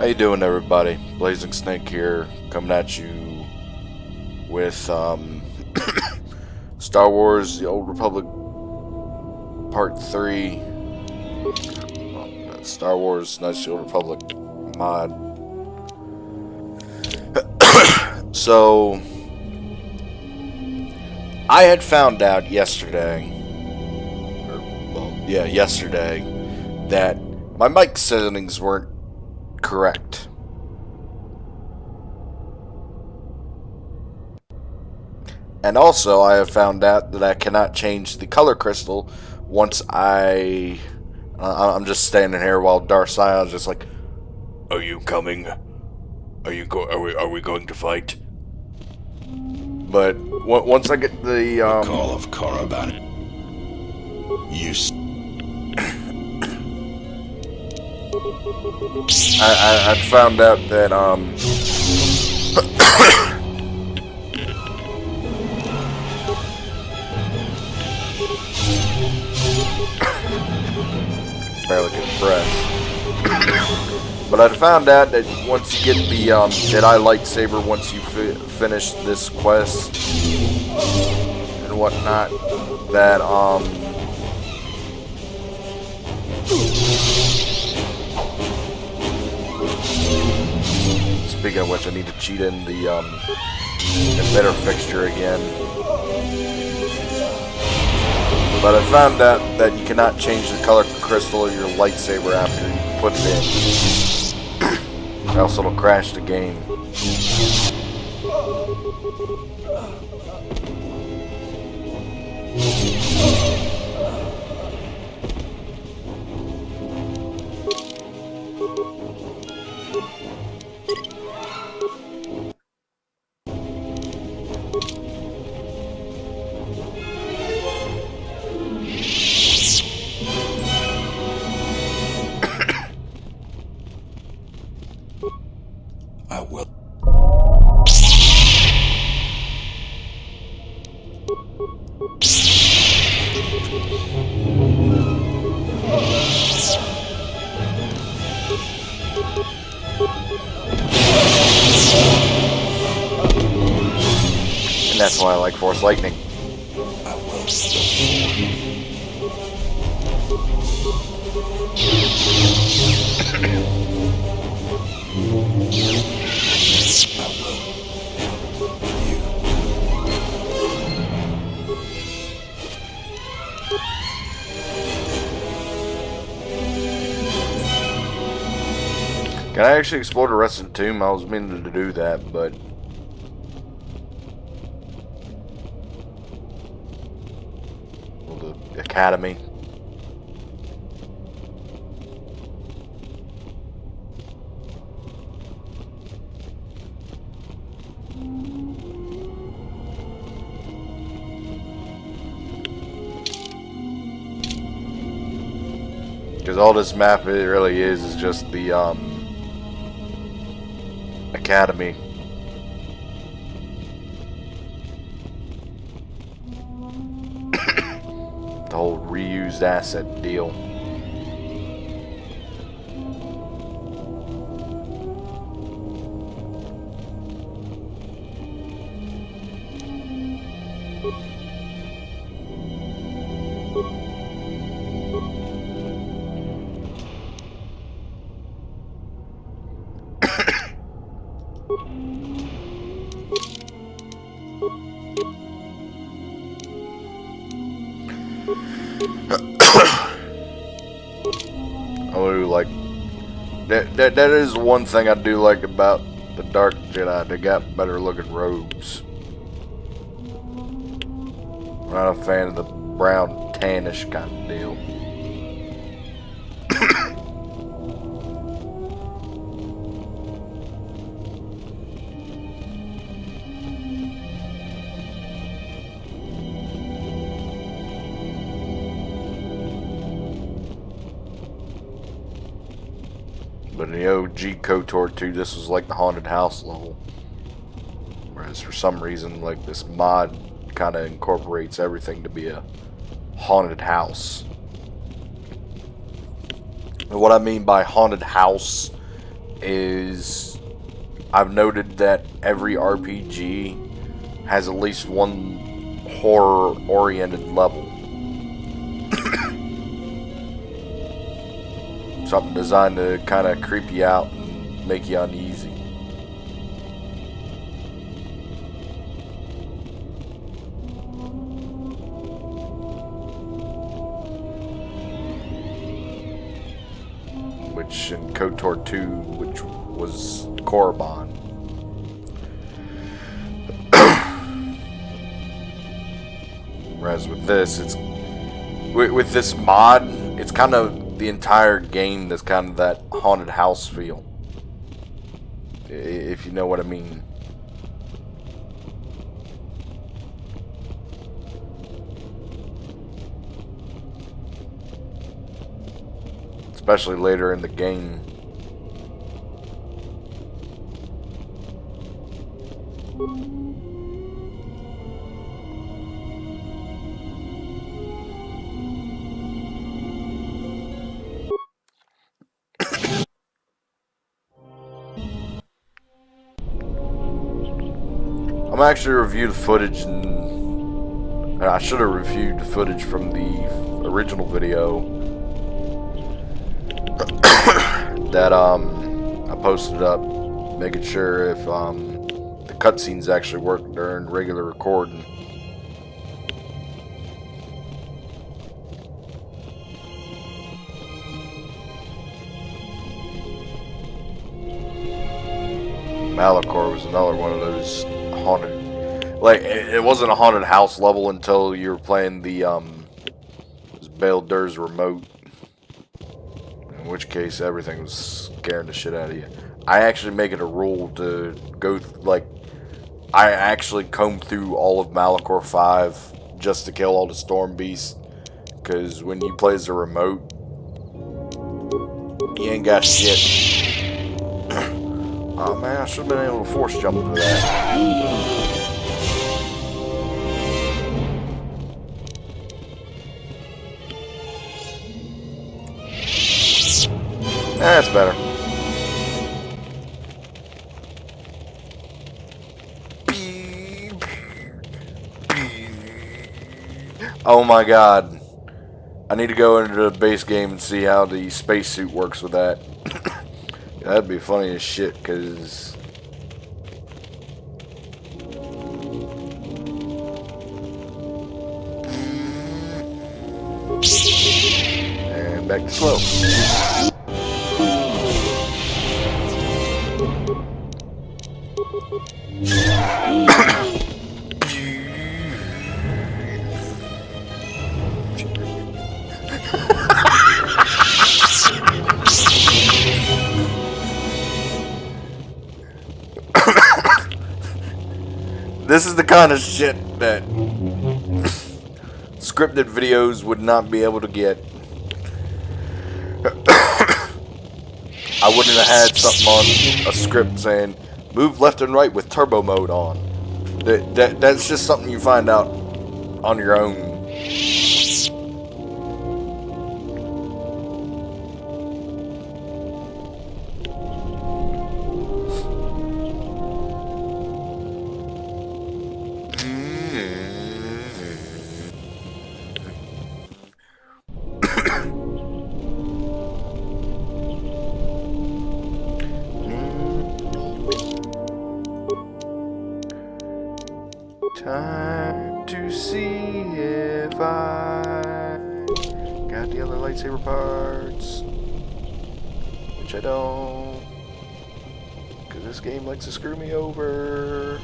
How you doing, everybody? Blazing Snake here, coming at you with Star Wars: The Old Republic Part 3. Star Wars: Knights of the Old Republic mod. So, I had found out yesterday, yesterday, that my mic settings weren't correct. And also, I have found out that I cannot change the color crystal once I'm just standing here while Darth Sion's just like, "Are you coming? Are we going to fight?" But once I get the Call of Korriban. I found out that barely get breath. But I found out that once you get the Jedi lightsaber, once you finish this quest and whatnot, that speaking of which, I need to cheat in the emitter fixture again. But I found out that you cannot change the color crystal of your lightsaber after you put it in. Or else it'll crash the game. I will. And that's why I like Force Lightning. I will. Can I actually explore the rest of the tomb? I was meaning to do that, but well, the academy. Because all this map it really is just the academy. The whole reused asset deal. Oh, like that is one thing I do like about the Dark Jedi. They got better looking robes. I'm not a fan of the brown tannish kind of deal. But in the OG KOTOR 2, this was like the haunted house level. Whereas for some reason, like this mod kind of incorporates everything to be a haunted house. And what I mean by haunted house is I've noted that every RPG has at least one horror-oriented level. Something designed to kind of creep you out and make you uneasy. Which in KOTOR 2, which was Korriban. Whereas with this, it's with this mod, it's kind of the entire game that's kind of that haunted house feel, if you know what I mean. Especially later in the game. I'm actually review the footage, and I should have reviewed the footage from the original video that I posted up, making sure if the cutscenes actually work during regular recording. Malachor was another one of those haunted, like it wasn't a haunted house level until you were playing the Baldur's remote, in which case everything was scaring the shit out of you. I actually make it a rule to go I actually comb through all of Malachor 5 just to kill all the storm beasts, because when you play as a remote, you ain't got shit. Oh man, I should have been able to force jump into that. That's better. Oh my god. I need to go into the base game and see how the spacesuit works with that. That'd be funny as shit, because... And back to slow. This is the kind of shit that scripted videos would not be able to get. I wouldn't have had something on a script saying, move left and right with turbo mode on. That's just something you find out on your own. Time to see if I got the other lightsaber parts, which I don't, because this game likes to screw me over.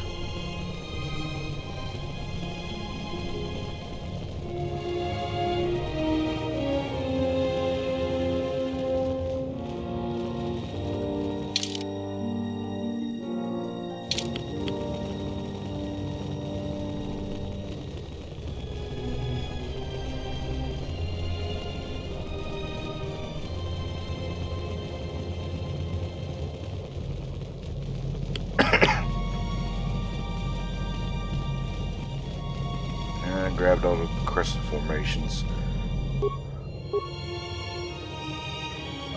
Grabbed all the crystal formations.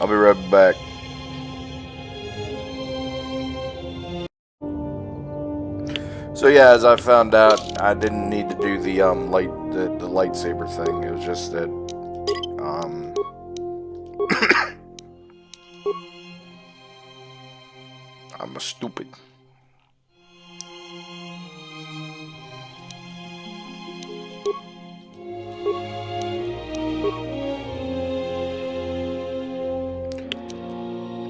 I'll be right back. So yeah, as I found out, I didn't need to do the the lightsaber thing. It was just that um I'm a stupid.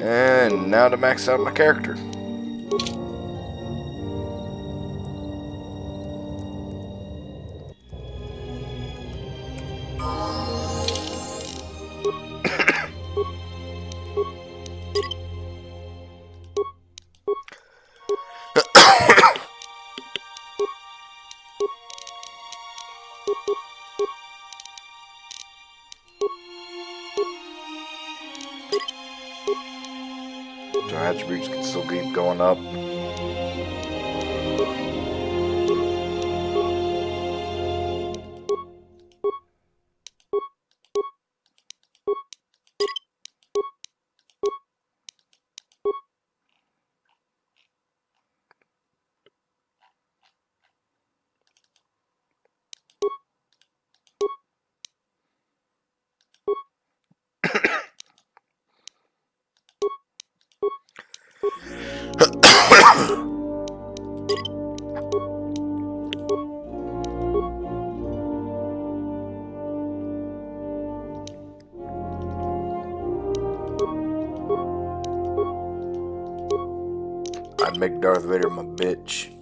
And now to max out my character. So attributes can still keep going up. I'd make Darth Vader my bitch.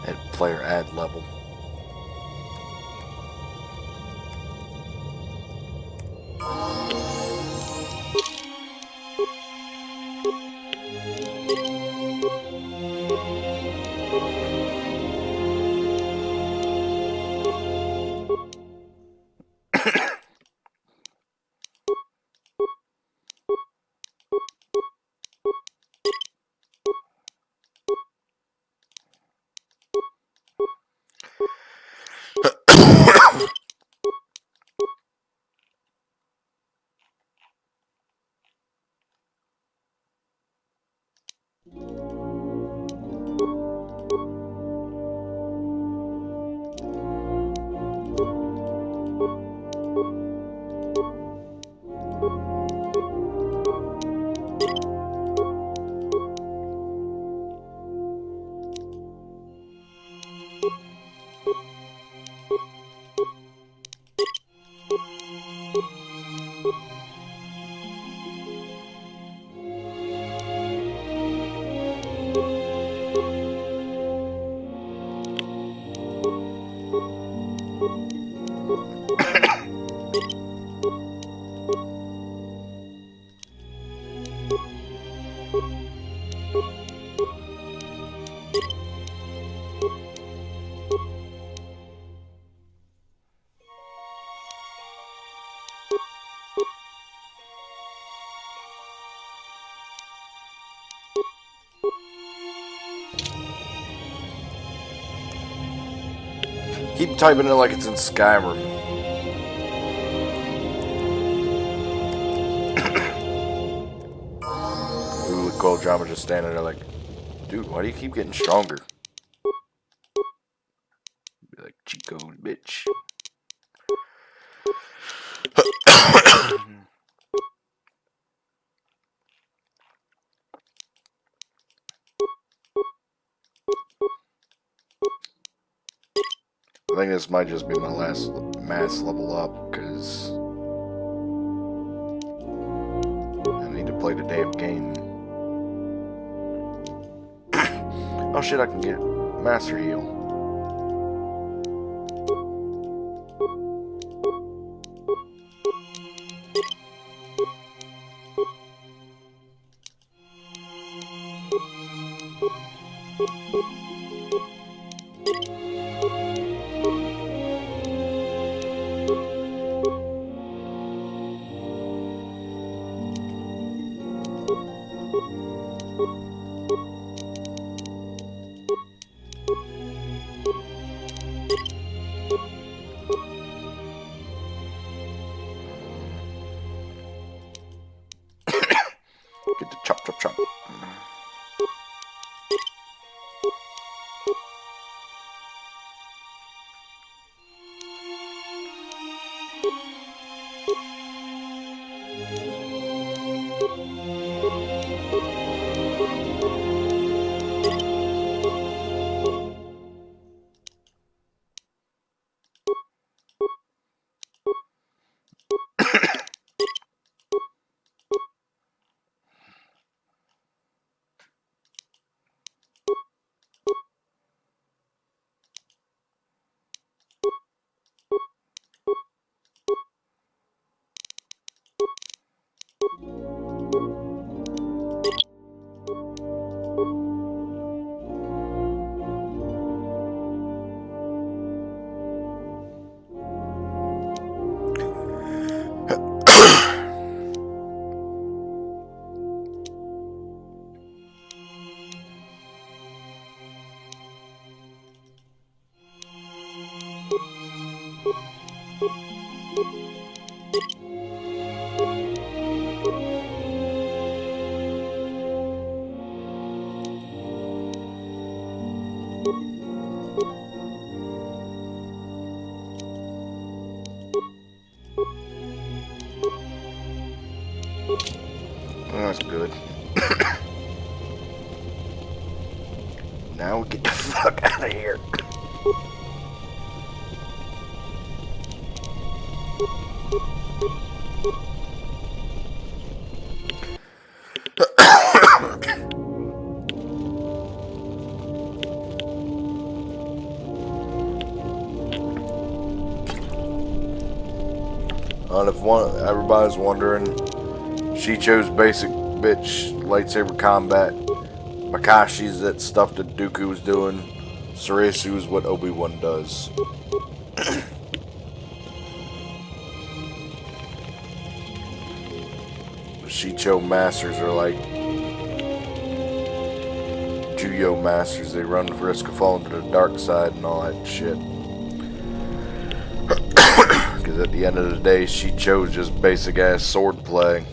At player ad level. Keep typing it like it's in Skyrim. Ooh, Gold Drama just standing there like, dude, why do you keep getting stronger? Be like, Chico, bitch. I think this might just be my last mass level up, because I need to play the damn game. Oh shit, I can get Master Heal. Get the chop, chop, chop. That's good. Now we get the fuck out of here. And if everybody's wondering, she chose basic bitch lightsaber combat. Makashi's that stuff that Dooku was doing. Saraisu's what Obi-Wan does. Shicho masters are like Juyo masters. They run the risk of falling to the dark side and all that shit. Because at the end of the day, she chose just basic ass sword play.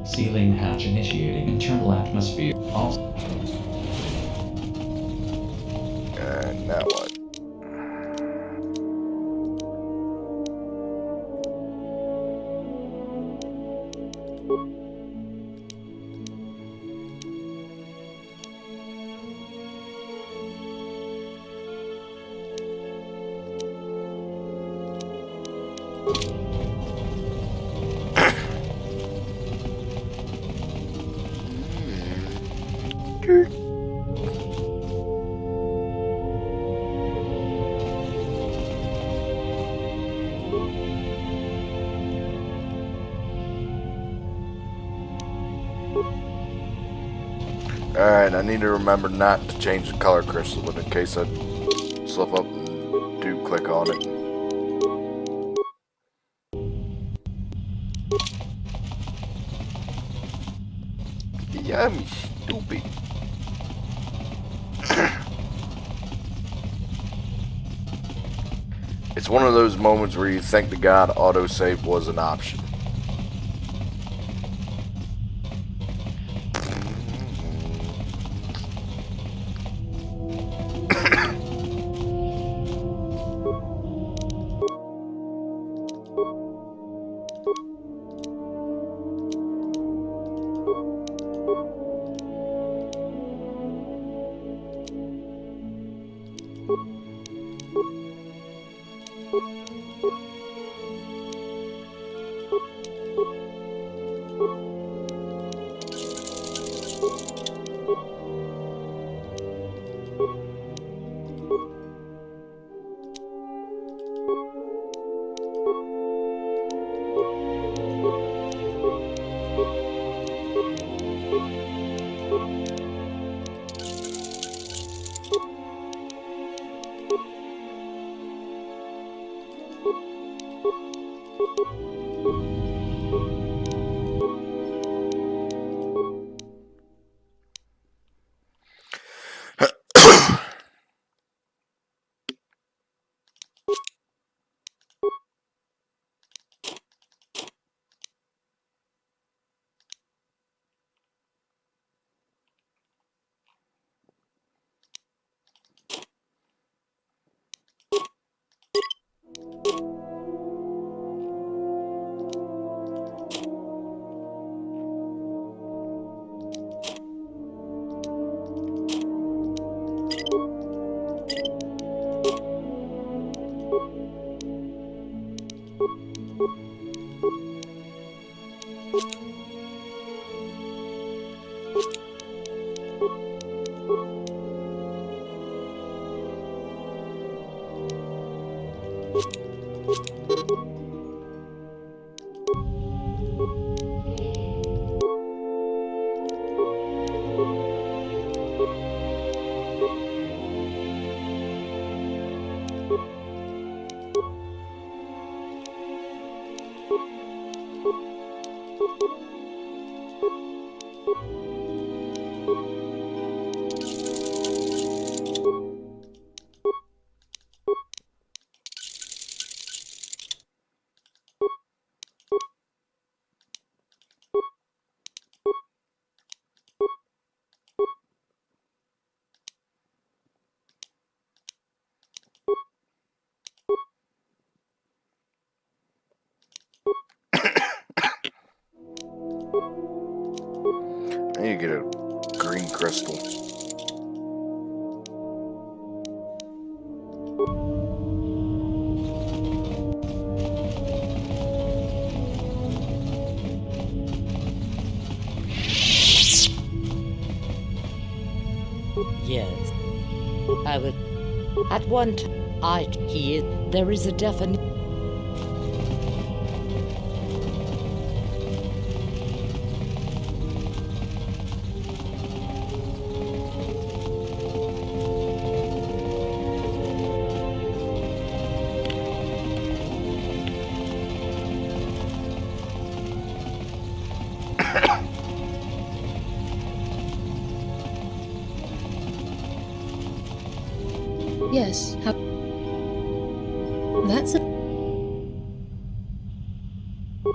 Sealing hatch initiating internal atmosphere. And now what? Alright, I need to remember not to change the color crystal, but in case I slip up and do click on it. Yeah, I'm stupid. It's one of those moments where you think the God autosave was an option. Now you get a green crystal. Yes. I would. At one time, he is. There is a definite. Yes, how... That's a...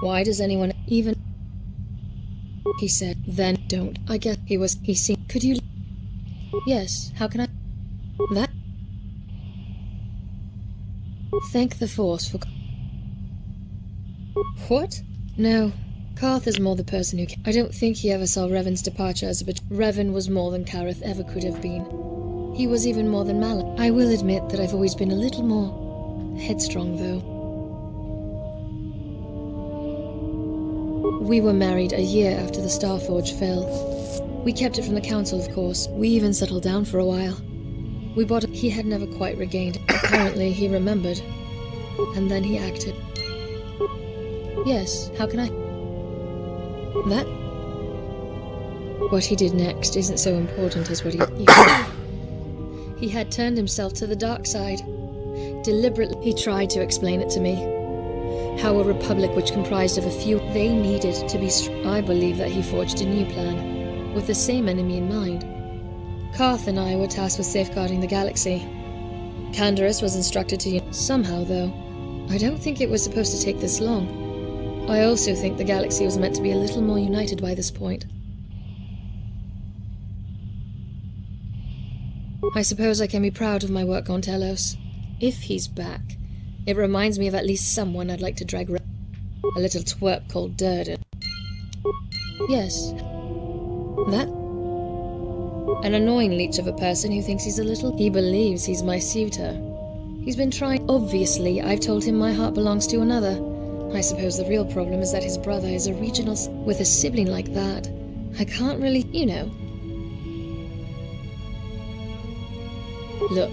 Why does anyone even... He said, then don't. I guess he was... He seemed... Could you... Yes, how can I... That... Thank the Force for... What? No. Karth is more the person who... I don't think he ever saw Revan's departure as a... Revan was more than Kareth ever could have been. He was even more than Malak. I will admit that I've always been a little more headstrong, though. We were married a year after the Starforge fell. We kept it from the Council, of course. We even settled down for a while. We bought it. He had never quite regained. Apparently, he remembered. And then he acted. Yes, how can I... That... What he did next isn't so important as what he... He had turned himself to the dark side. Deliberately, he tried to explain it to me. How a republic which comprised of a few, they needed to be I believe that he forged a new plan, with the same enemy in mind. Karth and I were tasked with safeguarding the galaxy. Canderous was instructed to... Somehow, though, I don't think it was supposed to take this long. I also think the galaxy was meant to be a little more united by this point. I suppose I can be proud of my work on Telos. If he's back, it reminds me of at least someone I'd like to drag a little twerp called Durden. Yes. That? An annoying leech of a person who thinks he's a little... He believes he's my suitor. He's been trying... Obviously, I've told him my heart belongs to another. I suppose the real problem is that his brother is a regional... With a sibling like that, I can't really... You know... Look,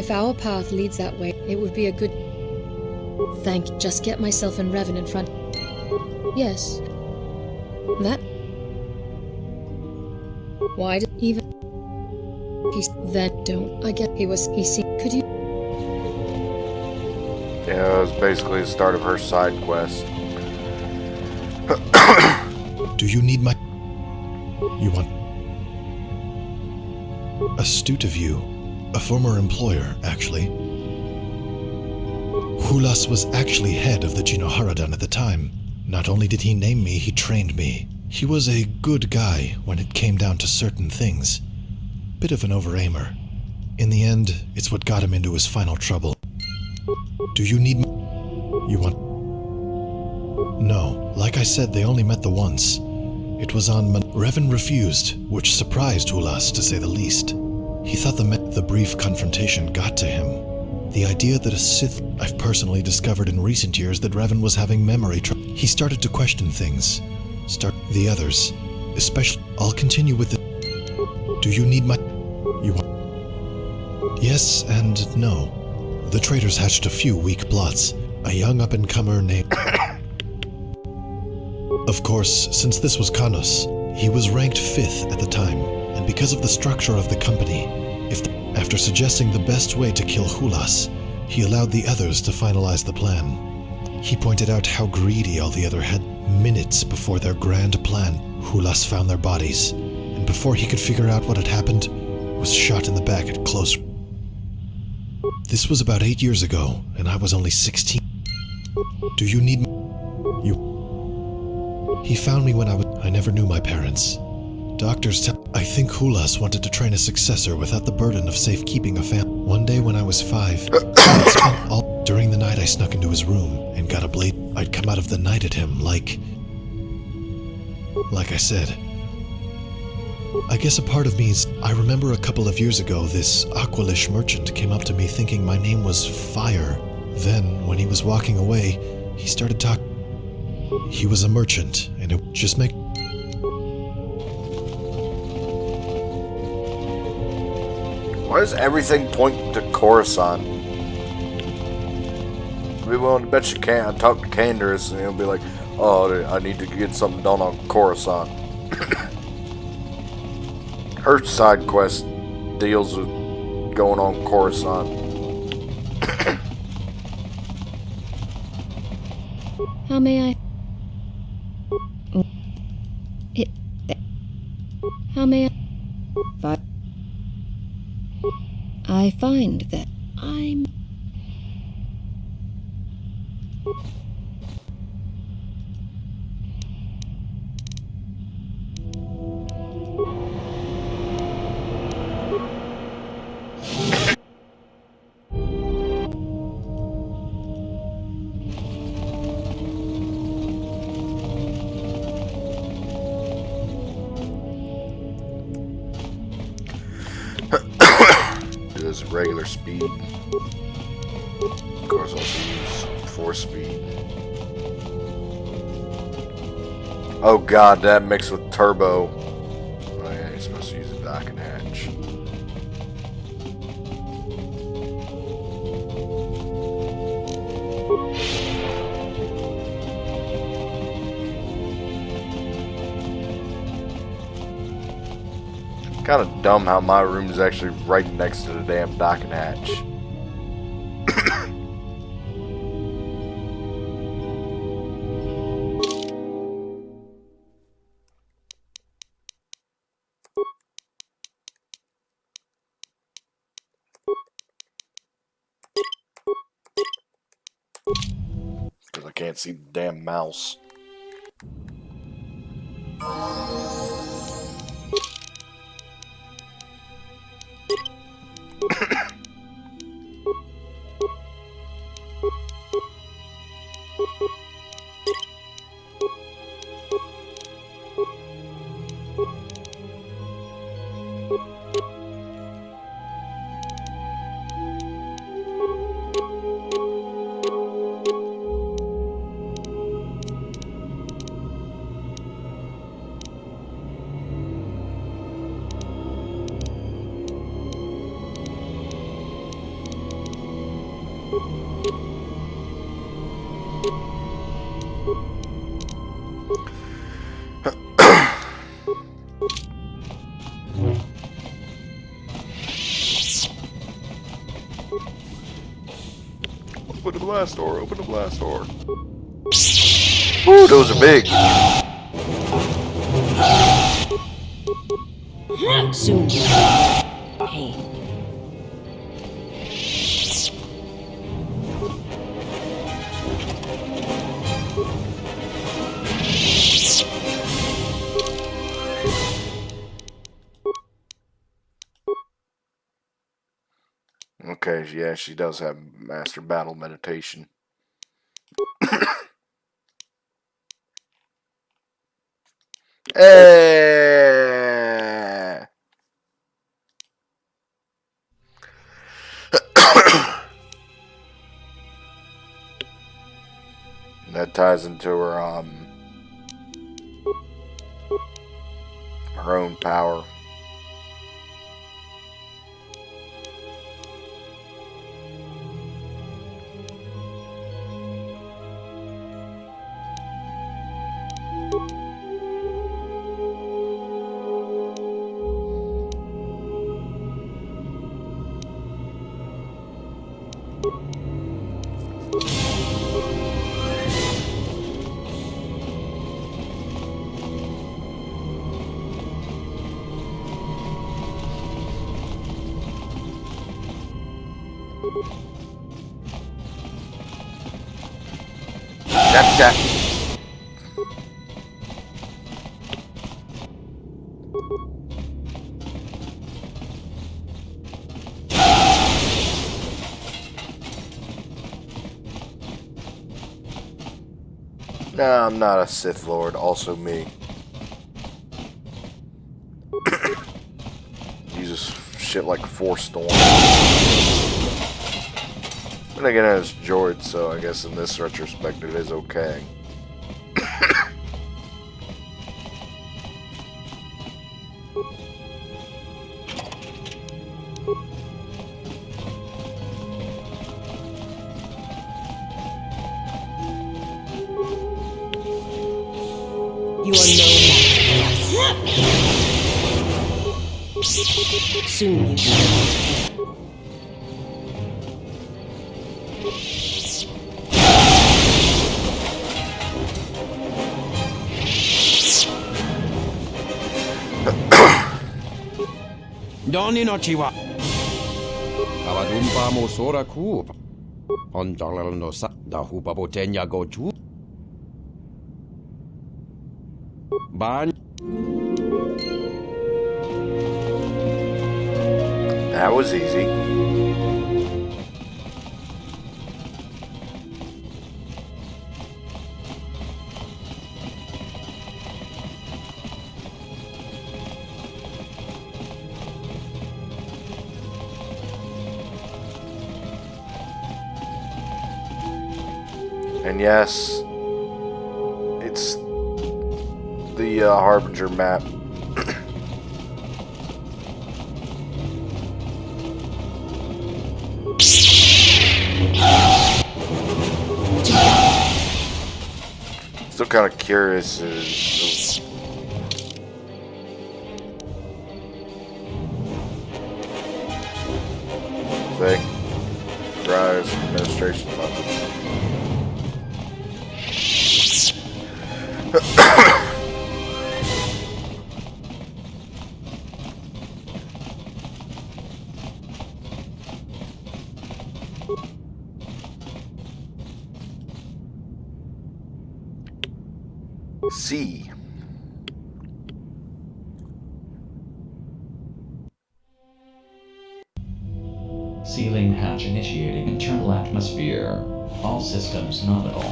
if our path leads that way, it would be a good... Just get myself and Revan in front... Yes. That... Why did... Even... He's... Then don't... I get... He was... He seemed... Could you... Yeah, it was basically the start of her side quest. Do you need my... You want... Astute of you. A former employer, actually. Hulas was actually head of the Jinoharadan at the time. Not only did he name me, he trained me. He was a good guy when it came down to certain things. Bit of an overaimer. In the end, it's what got him into his final trouble. Do you need... You want... No, like I said, they only met the once. It was on Revan refused, which surprised Hulas, to say the least. He thought the brief confrontation got to him. The idea that a Sith... I've personally discovered in recent years that Revan was having memory trouble. He started to question things. The others. Especially... I'll continue with the... Do you need my... You want... Yes and no. The traitors hatched a few weak plots. A young up-and-comer named... Of course, since this was Kanos, he was ranked 5th at the time, and because of the structure of the company, after suggesting the best way to kill Hulas, he allowed the others to finalize the plan. He pointed out how greedy all the other had. Minutes before their grand plan, Hulas found their bodies, and before he could figure out what had happened, was shot in the back at close. This was about 8 years ago, and I was only 16. Do you need... You... He found me when I never knew my parents. Doctors tell... I think Hulas wanted to train a successor without the burden of safekeeping a family. One day when I was 5, during the night I snuck into his room and got a blade. I'd come out of the night at him like I said. I guess a part of me's... I remember a couple of years ago this Aqualish merchant came up to me thinking my name was Fire. Then, when he was walking away, he started talking... He was a merchant, and it just make... Why does everything point to Coruscant? I'd be willing to bet you can't. I talk to Candace and he'll be like, oh, I need to get something done on Coruscant. Her side quest deals with going on Coruscant. How may I... How may I find that I'm... Do this at regular speed. Of course, also use 4 speed. Oh god, that mixed with turbo. Oh yeah, you're supposed to use a dock and hatch. Kind of dumb how my room is actually right next to the damn dock and hatch. Because I can't see the damn mouse. Open the blast door. Open the blast door. Woo, those are big. Soon. Pain. Okay, yeah, she does have master battle meditation. Eh. That ties into her own power. That's that. Nah, I'm not a Sith Lord. Also me. Uses shit like Force Storm. But again, it's George, so I guess in this retrospect it is okay. You are no match for us. Soon you shall. Doni no chiwa. Awadumpa mo sora ku. Onjalal no sa dahupa botenya go chu. Ban. That was easy. And yes, it's the Harbinger map. Still kind of curious as thing. Rise administration button. C. Sealing hatch initiating internal atmosphere. All systems nominal.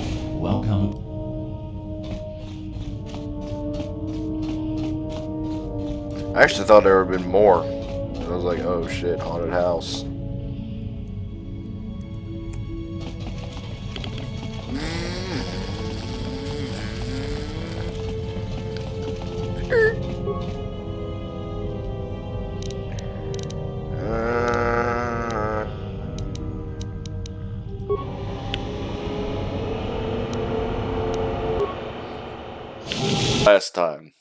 Welcome. I actually thought there would have been more. I was like, oh shit, haunted house. Last time.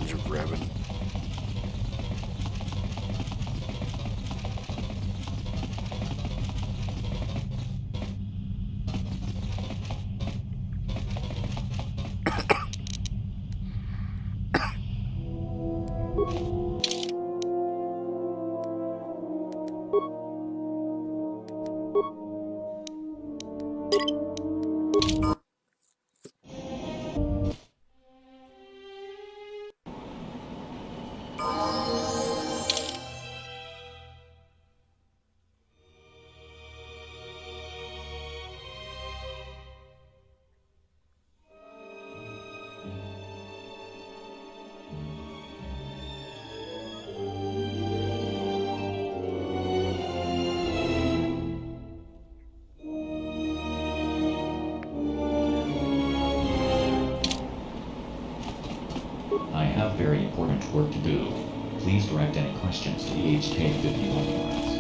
bunch of rabbit. I have very important work to do. Please direct any questions to the HK-51 units.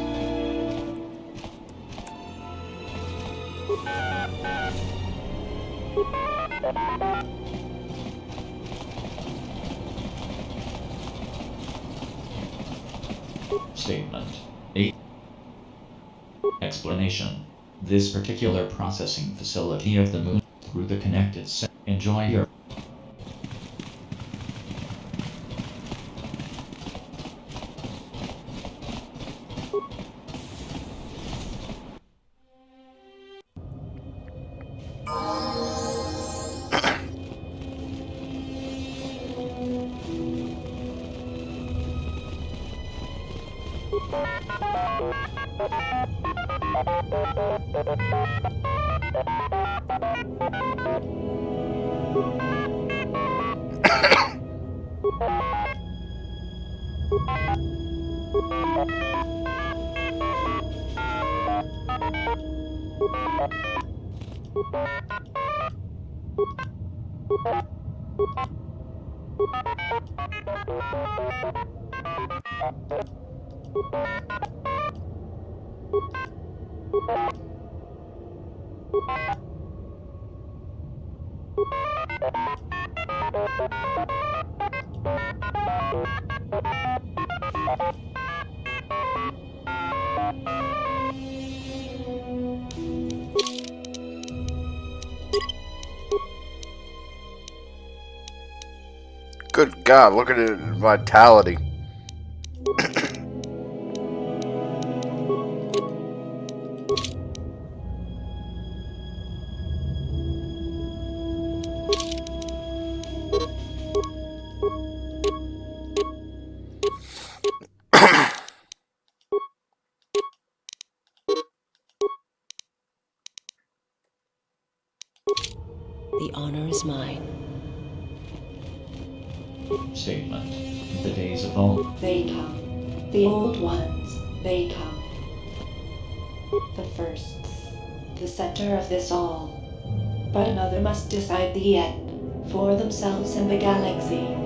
Statement 8. Explanation. This particular processing facility of the moon through the connected set. Enjoy your... Good God, look at it vitality. The honor is mine. Statement. The days of old. They come. The old ones, they come. The firsts, the center of this all. But another must decide the end, for themselves and the galaxy.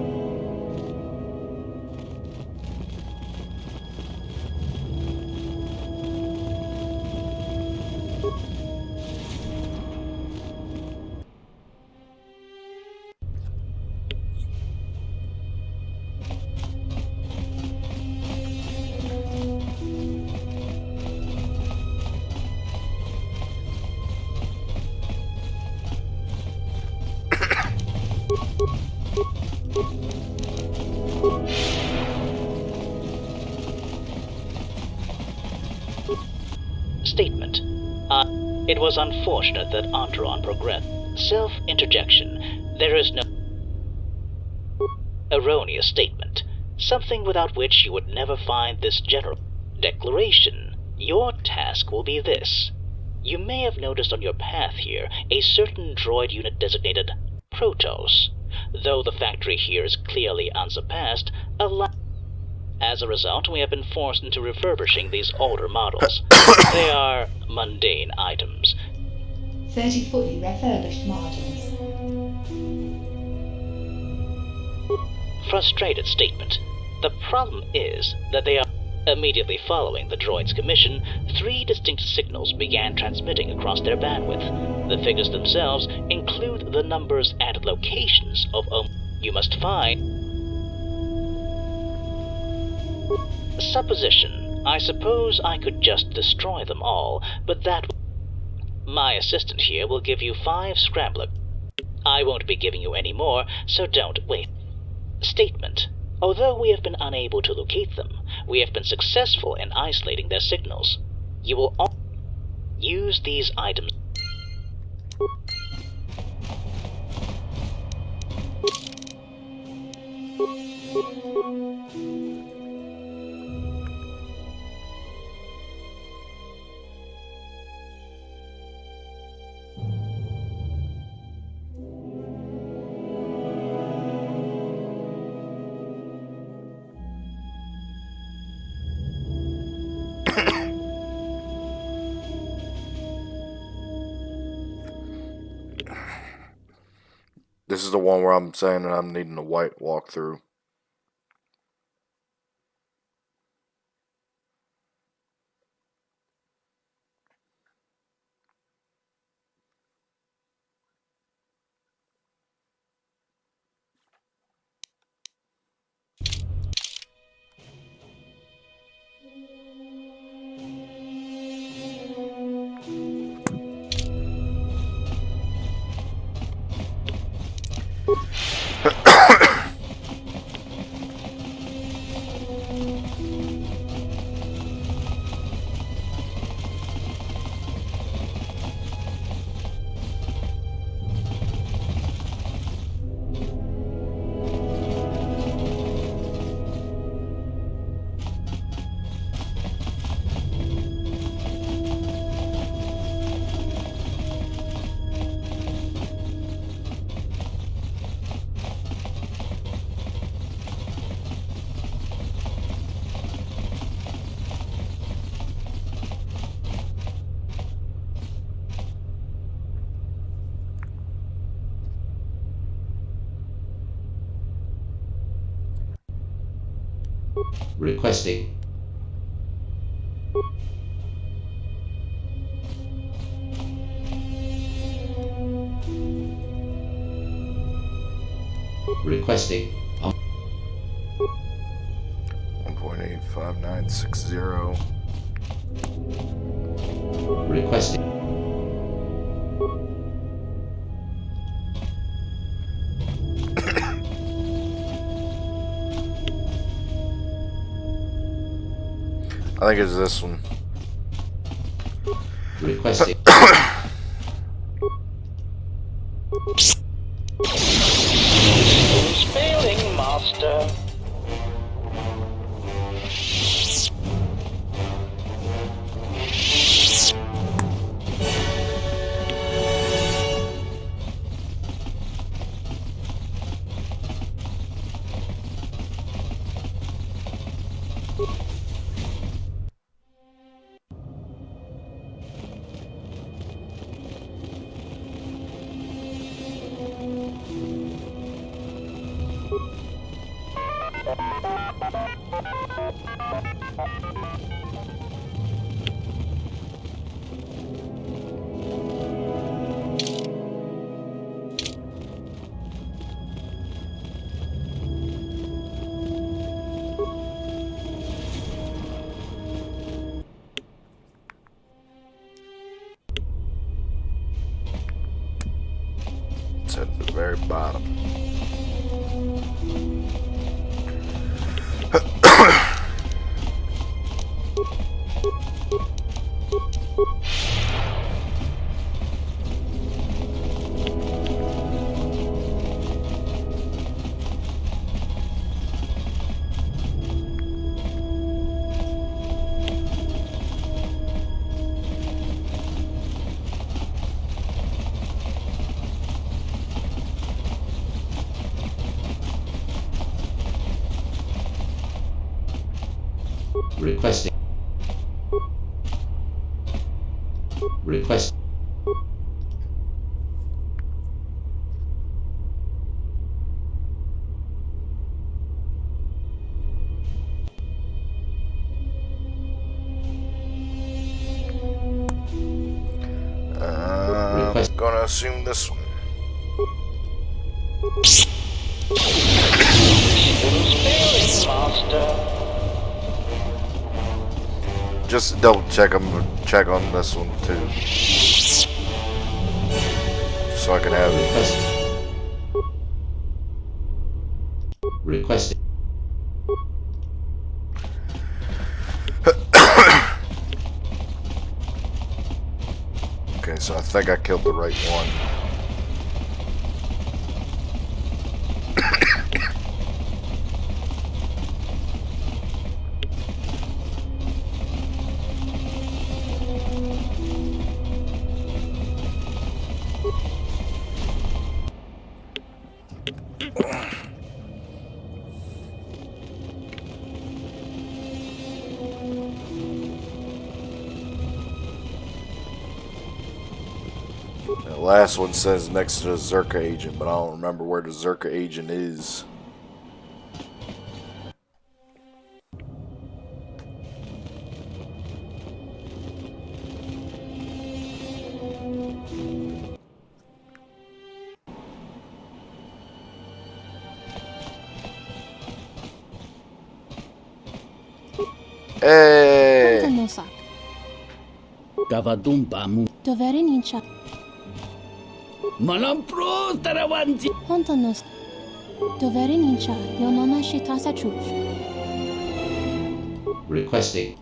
Statement. It was unfortunate that Antron progressed. Self-interjection. There is no erroneous statement. Something without which you would never find this general declaration. Your task will be this. You may have noticed on your path here a certain droid unit designated Protos. Though the factory here is clearly unsurpassed, as a result, we have been forced into refurbishing these older models. They are mundane items. 30 fully refurbished models. Frustrated statement. The problem is that they are immediately following the droid's commission, 3 distinct signals began transmitting across their bandwidth. The figures themselves include the numbers and locations of you must find Supposition. I suppose I could just destroy them all, but that... My assistant here will give you 5 scrambler. I won't be giving you any more, so don't wait. Statement. Although we have been unable to locate them, we have been successful in isolating their signals. You will all use these items. This is the one where I'm saying that I'm needing a white walkthrough. Requesting. Requesting. 1.85960. Requesting. I think it's this one. Requesting. Who's failing, master? It's at the very bottom. Requesting. Request. I'm gonna assume this one. Who's failing, master? Just double check them. Check on this one too, so I can have it. Requesting. Okay, so I think I killed the right one. The last one says next to the Zerka agent, but I don't remember where the Zerka agent is. Hey! Gavadumbamu. Doverinincha. Malampro tarawanti. Hontonos. Doverinincha. Yonona shitasa chuch. Requesting.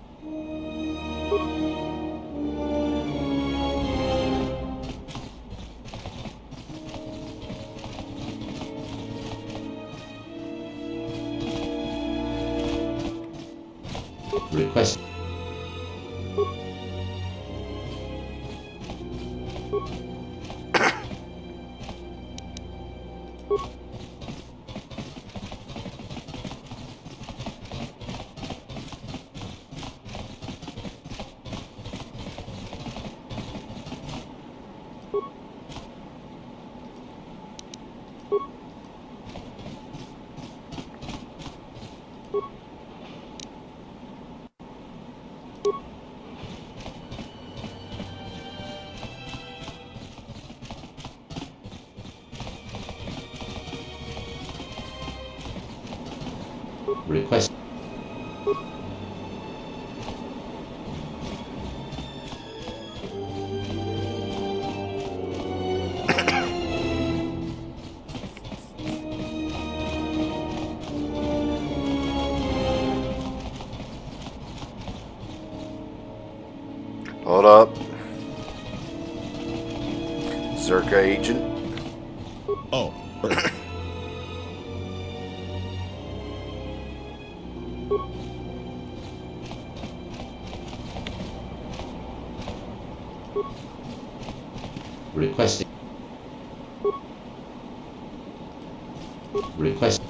Request. Request. Hold up. Zerka agent. Oh. Requesting. Request.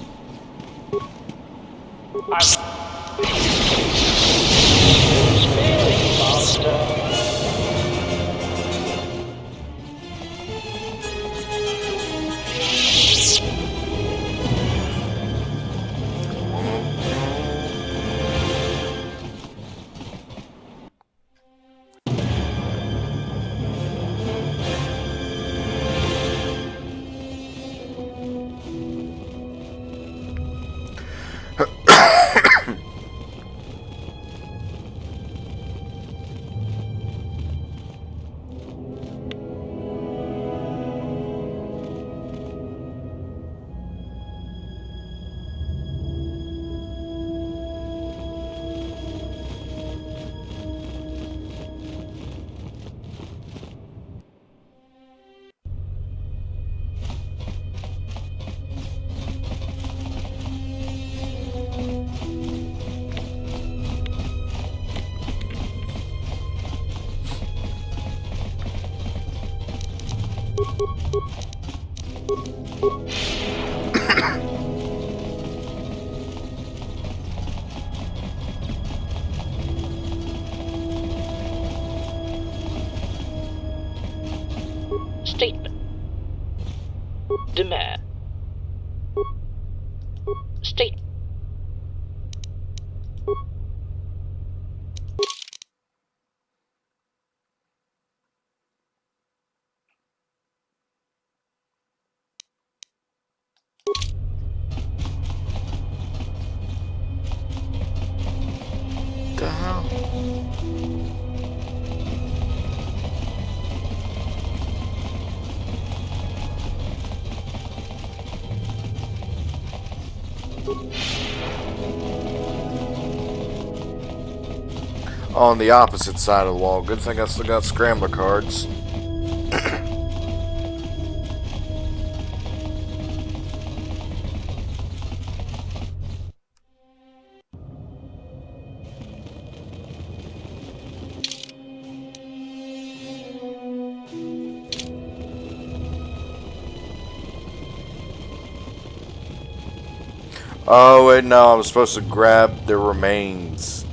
Statement. Demand. State. The hell? On the opposite side of the wall. Good thing I still got scrambler cards. Oh, wait, no, I was supposed to grab the remains.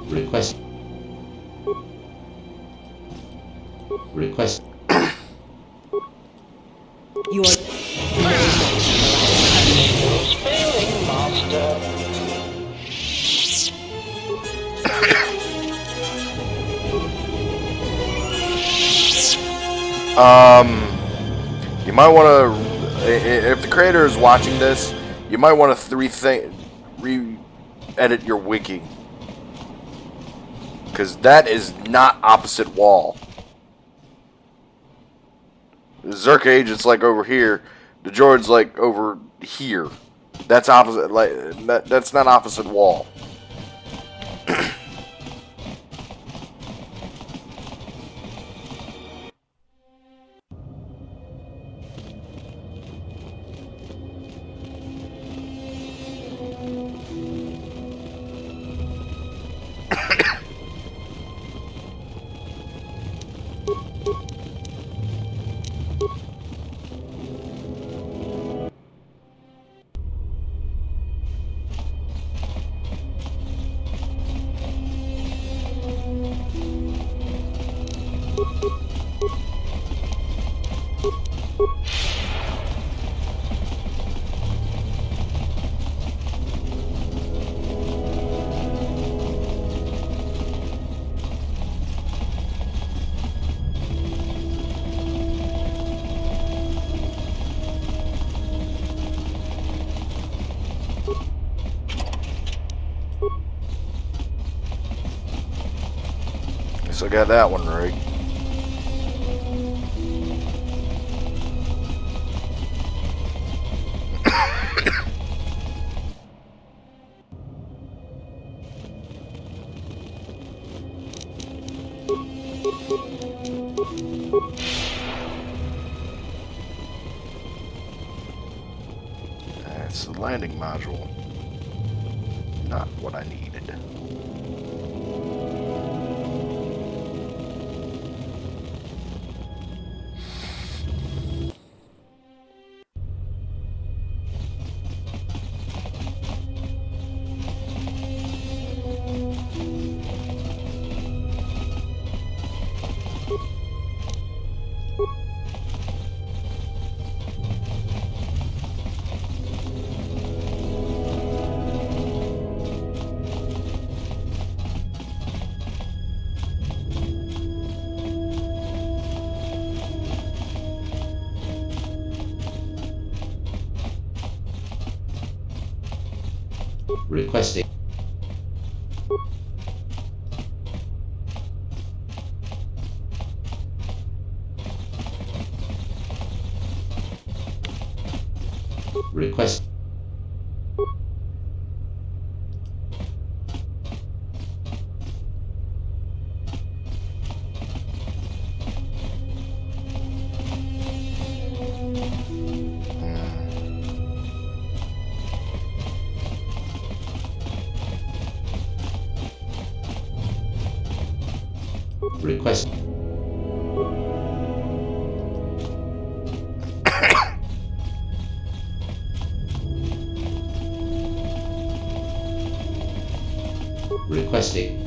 Request. Request. You are Failing master. You might want to, if the creator is watching this, you might want to re-edit your wiki. Because that is not opposite wall. The Zerka agent's like over here. The droid's like over here. That's opposite. Like that's not opposite wall. So I got that one right. That's the landing module. Not what I needed. Requesting. Request. Request. Requesting.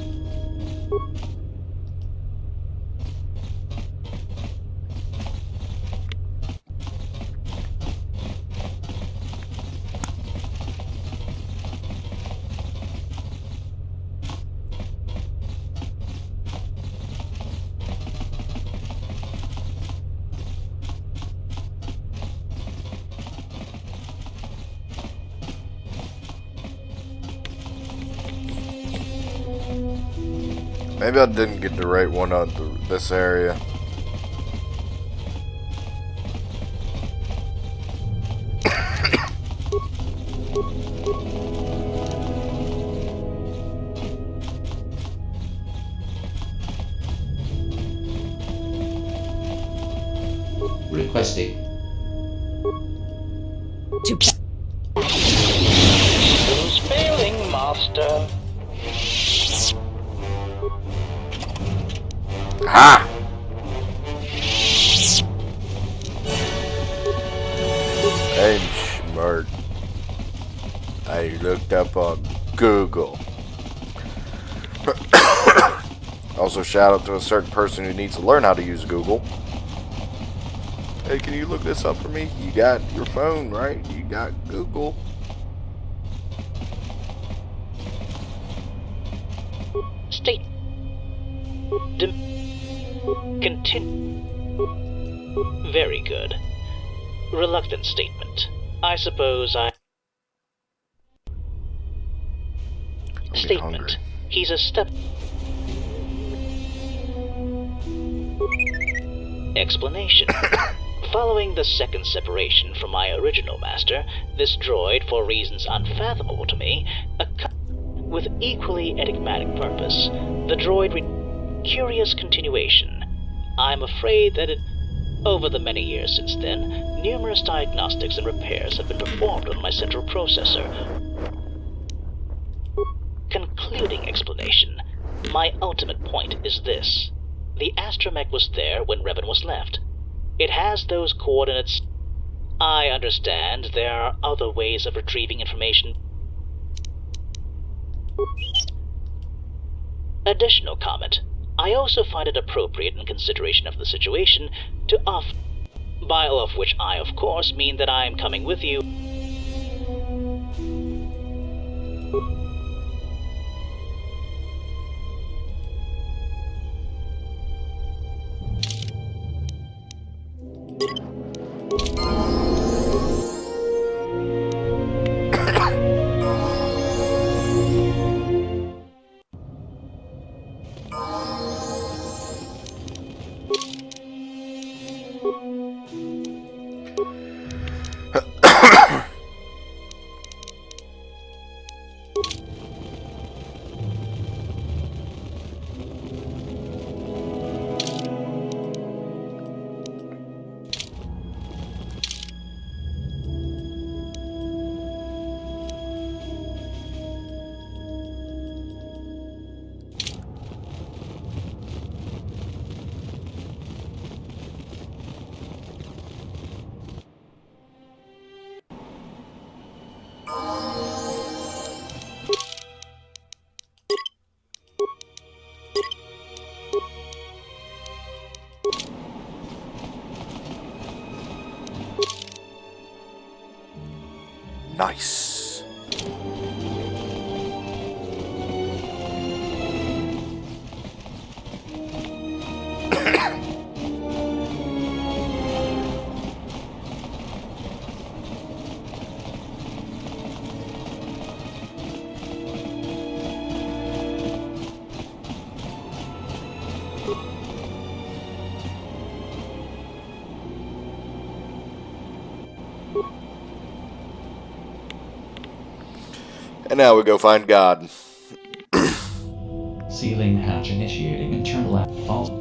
Maybe I didn't get the right one on this area. Requesting. Who's failing, Master? Ah! I'm smart. I looked up on Google. Also, shout out to a certain person who needs to learn how to use Google. Hey, can you look this up for me? You got your phone, right? You got Google. State. Continue. Very good. Reluctant statement. I suppose I... Statement. He's a step... Explanation. Following the second separation from my original master, this droid, for reasons unfathomable to me, with equally enigmatic purpose, the droid curious continuation. I'm afraid that over the many years since then, numerous diagnostics and repairs have been performed on my central processor. Concluding explanation. My ultimate point is this. The astromech was there when Revan was left. It has those coordinates. I understand there are other ways of retrieving information. Additional comment. I also find it appropriate in consideration of the situation to offer, by all of which I, of course, mean that I am coming with you. Nice. And now we go find God. Sealing hatch initiating internal false.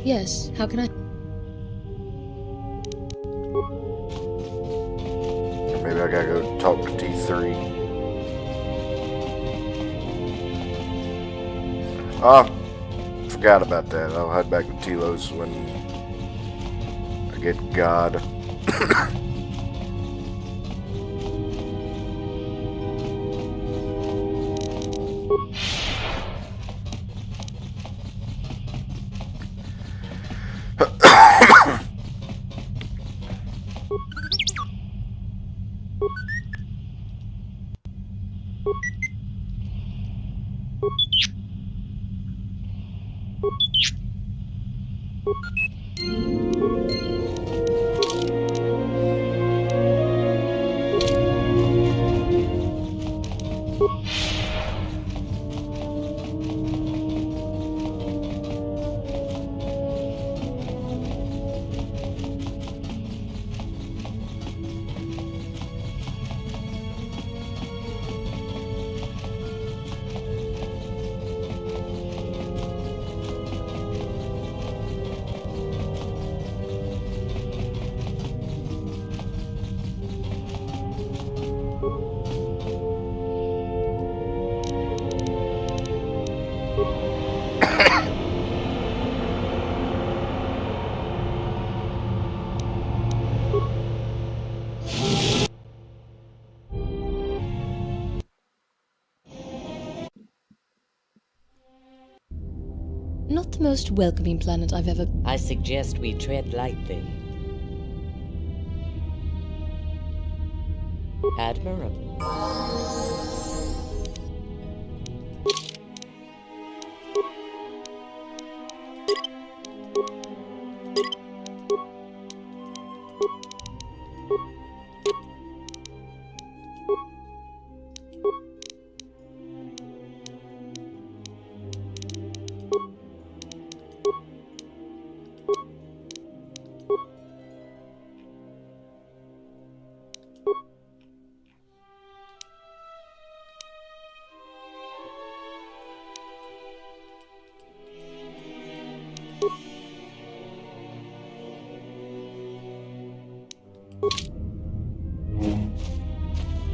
Yes, how can I? Or maybe I gotta go talk to T3. Oh, forgot about that. I'll head back to Tilos when I get God. Not the most welcoming planet I've ever. I suggest we tread lightly. Admirable.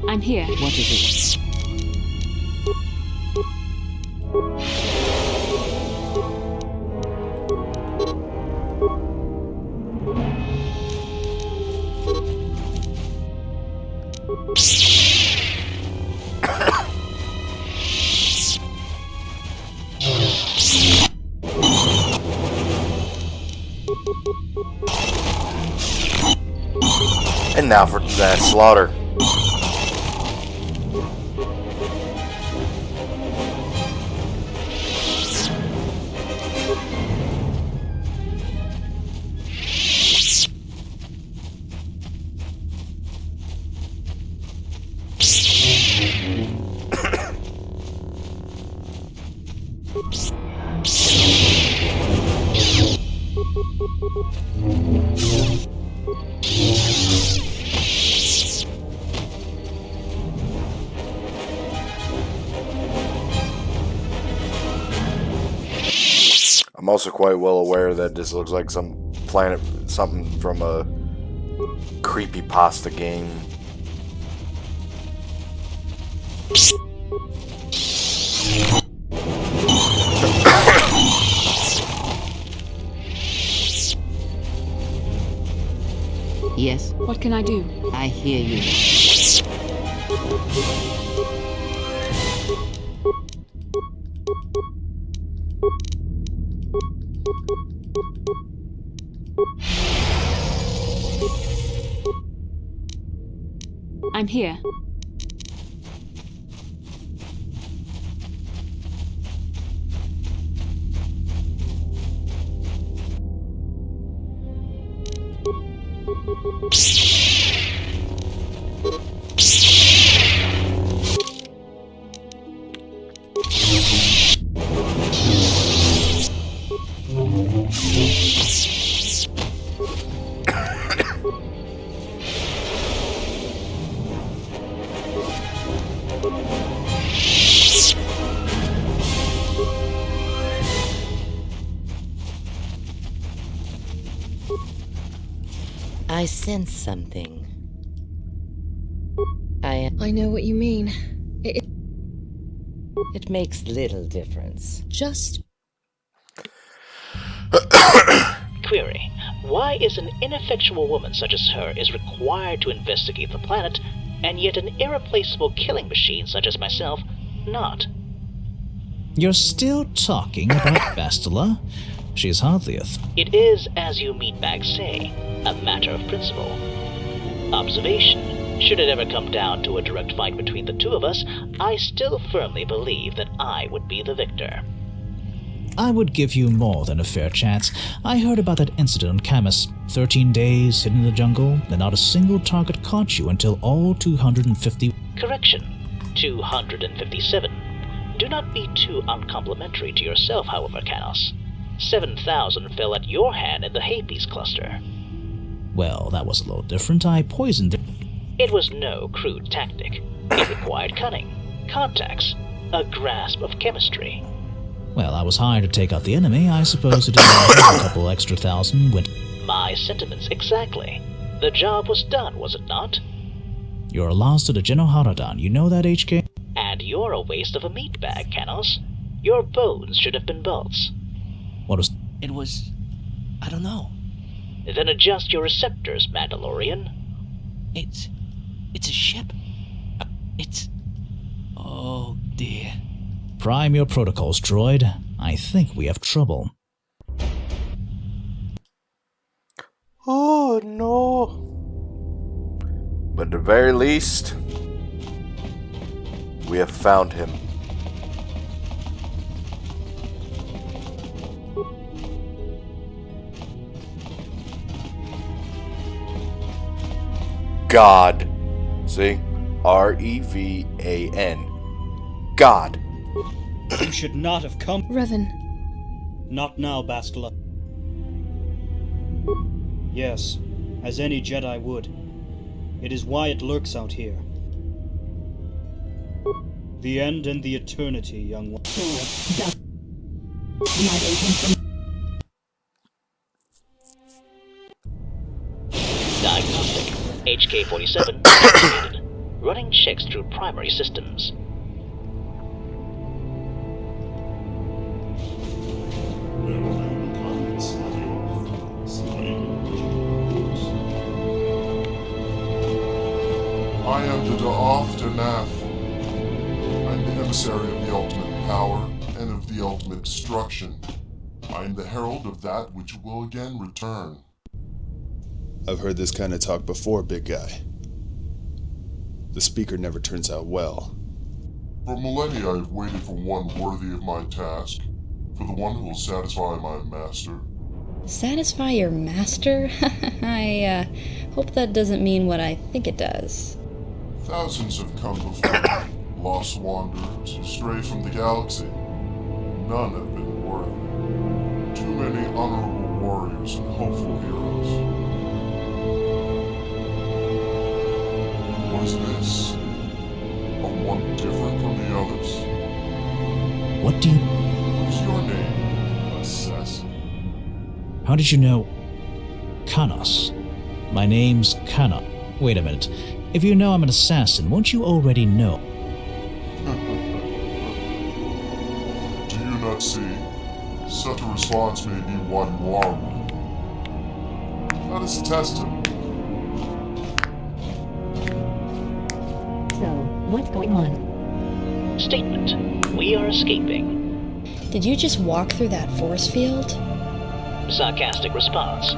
I'm here. What is it? And now for that slaughter. I'm also quite well aware that this looks like some planet, something from a creepypasta game. Yes? What can I do? I hear you. I'm here. I sense something. I know what you mean. It makes little difference. Just... Query. Why is an ineffectual woman such as her is required to investigate the planet, and yet an irreplaceable killing machine such as myself not? You're still talking about Bastila? She's hardly a It is, as you meatbags say, a matter of principle. Observation. Should it ever come down to a direct fight between the two of us, I still firmly believe that I would be the victor. I would give you more than a fair chance. I heard about that incident on Camus. 13 days hidden in the jungle, and not a single target caught you until all 250... Correction. 257. Do not be too uncomplimentary to yourself, however, Canos. 7,000 fell at your hand in the Hades cluster. Well, that was a little different. I poisoned it. It was no crude tactic. It required cunning, contacts, a grasp of chemistry. Well, I was hired to take out the enemy. I suppose it involved a couple extra thousand went... My sentiments exactly. The job was done, was it not? You're a loss to the General Haradan. You know that, HK? And you're a waste of a meatbag, Canos. Your bones should have been bolts. What was... It was... I don't know. Then adjust your receptors, Mandalorian. It's a ship. It's... Oh, dear. Prime your protocols, droid. I think we have trouble. Oh, no. But at the very least, we have found him. God. See? R-E-V-A-N. God. You should not have come. Revan. Not now, Bastila. Yes, as any Jedi would. It is why it lurks out here. The end and the eternity, young one. Diagnostic. HK-47 activated. Running checks through primary systems. I am the Da'af. I'm the emissary of the ultimate power and of the ultimate destruction. I am the herald of that which will again return. I've heard this kind of talk before, big guy. The speaker never turns out well. For millennia I have waited for one worthy of my task, for the one who will satisfy my master. Satisfy your master? I hope that doesn't mean what I think it does. Thousands have come before me, lost wanderers who stray from the galaxy. None have been worthy. Too many honorable warriors and hopeful heroes. What is this? Are one different from the others? What do you... What's your name, assassin? How did you know... Kanos? My name's Kana. Wait a minute. If you know I'm an assassin, won't you already know? Do you not see? Such a response may be what you are one. Let us test him. So, what's going on? Statement. We are escaping. Did you just walk through that force field? Sarcastic response.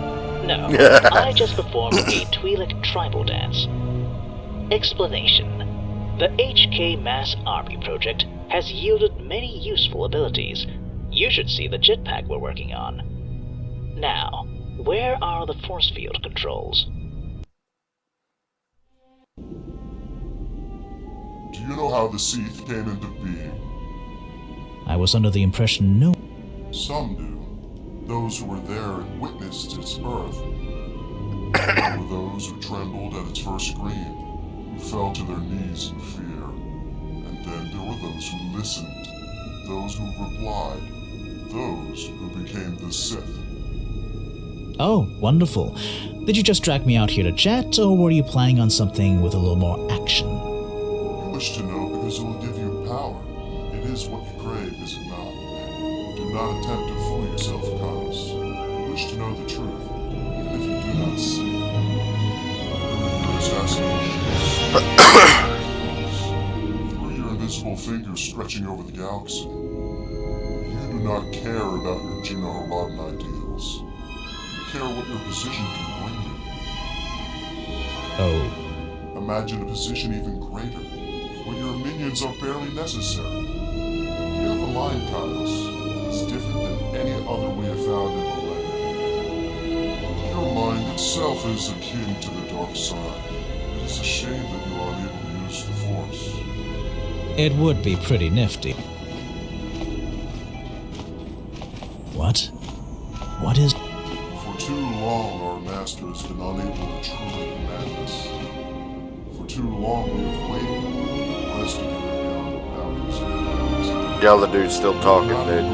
No, I just performed a Twi'lek tribal dance. Explanation. The HK Mass Army project has yielded many useful abilities. You should see the jetpack we're working on. Now, where are the force field controls? Do you know how the Seath came into being? I was under the impression no... Some do. Those who were there and witnessed its birth. There were those who trembled at its first scream, who fell to their knees in fear. And then there were those who listened, those who replied, those who became the Sith. Oh, wonderful. Did you just drag me out here to chat, or were you planning on something with a little more action? You wish to know because it will give you power. It is what you crave, is it not? Do not attempt to fool yourself, Carlos. You wish to know the truth, even if you do not see it. Your assassination through your invisible fingers stretching over the galaxy. You do not care about your Gino-Rodan ideals. You care what your position can bring you. Oh. Imagine a position even greater, where your minions are barely necessary. You have a line, Carlos. It's different than any other we have found in the land. Your mind itself is akin to the dark side. It is a shame that you are unable to use the Force. It would be pretty nifty. What? What is... For too long, our master has been unable to truly command us. For too long, we have waited, resting in the beyond the boundaries of the galaxy. Yeah, the dude's still talking, dude.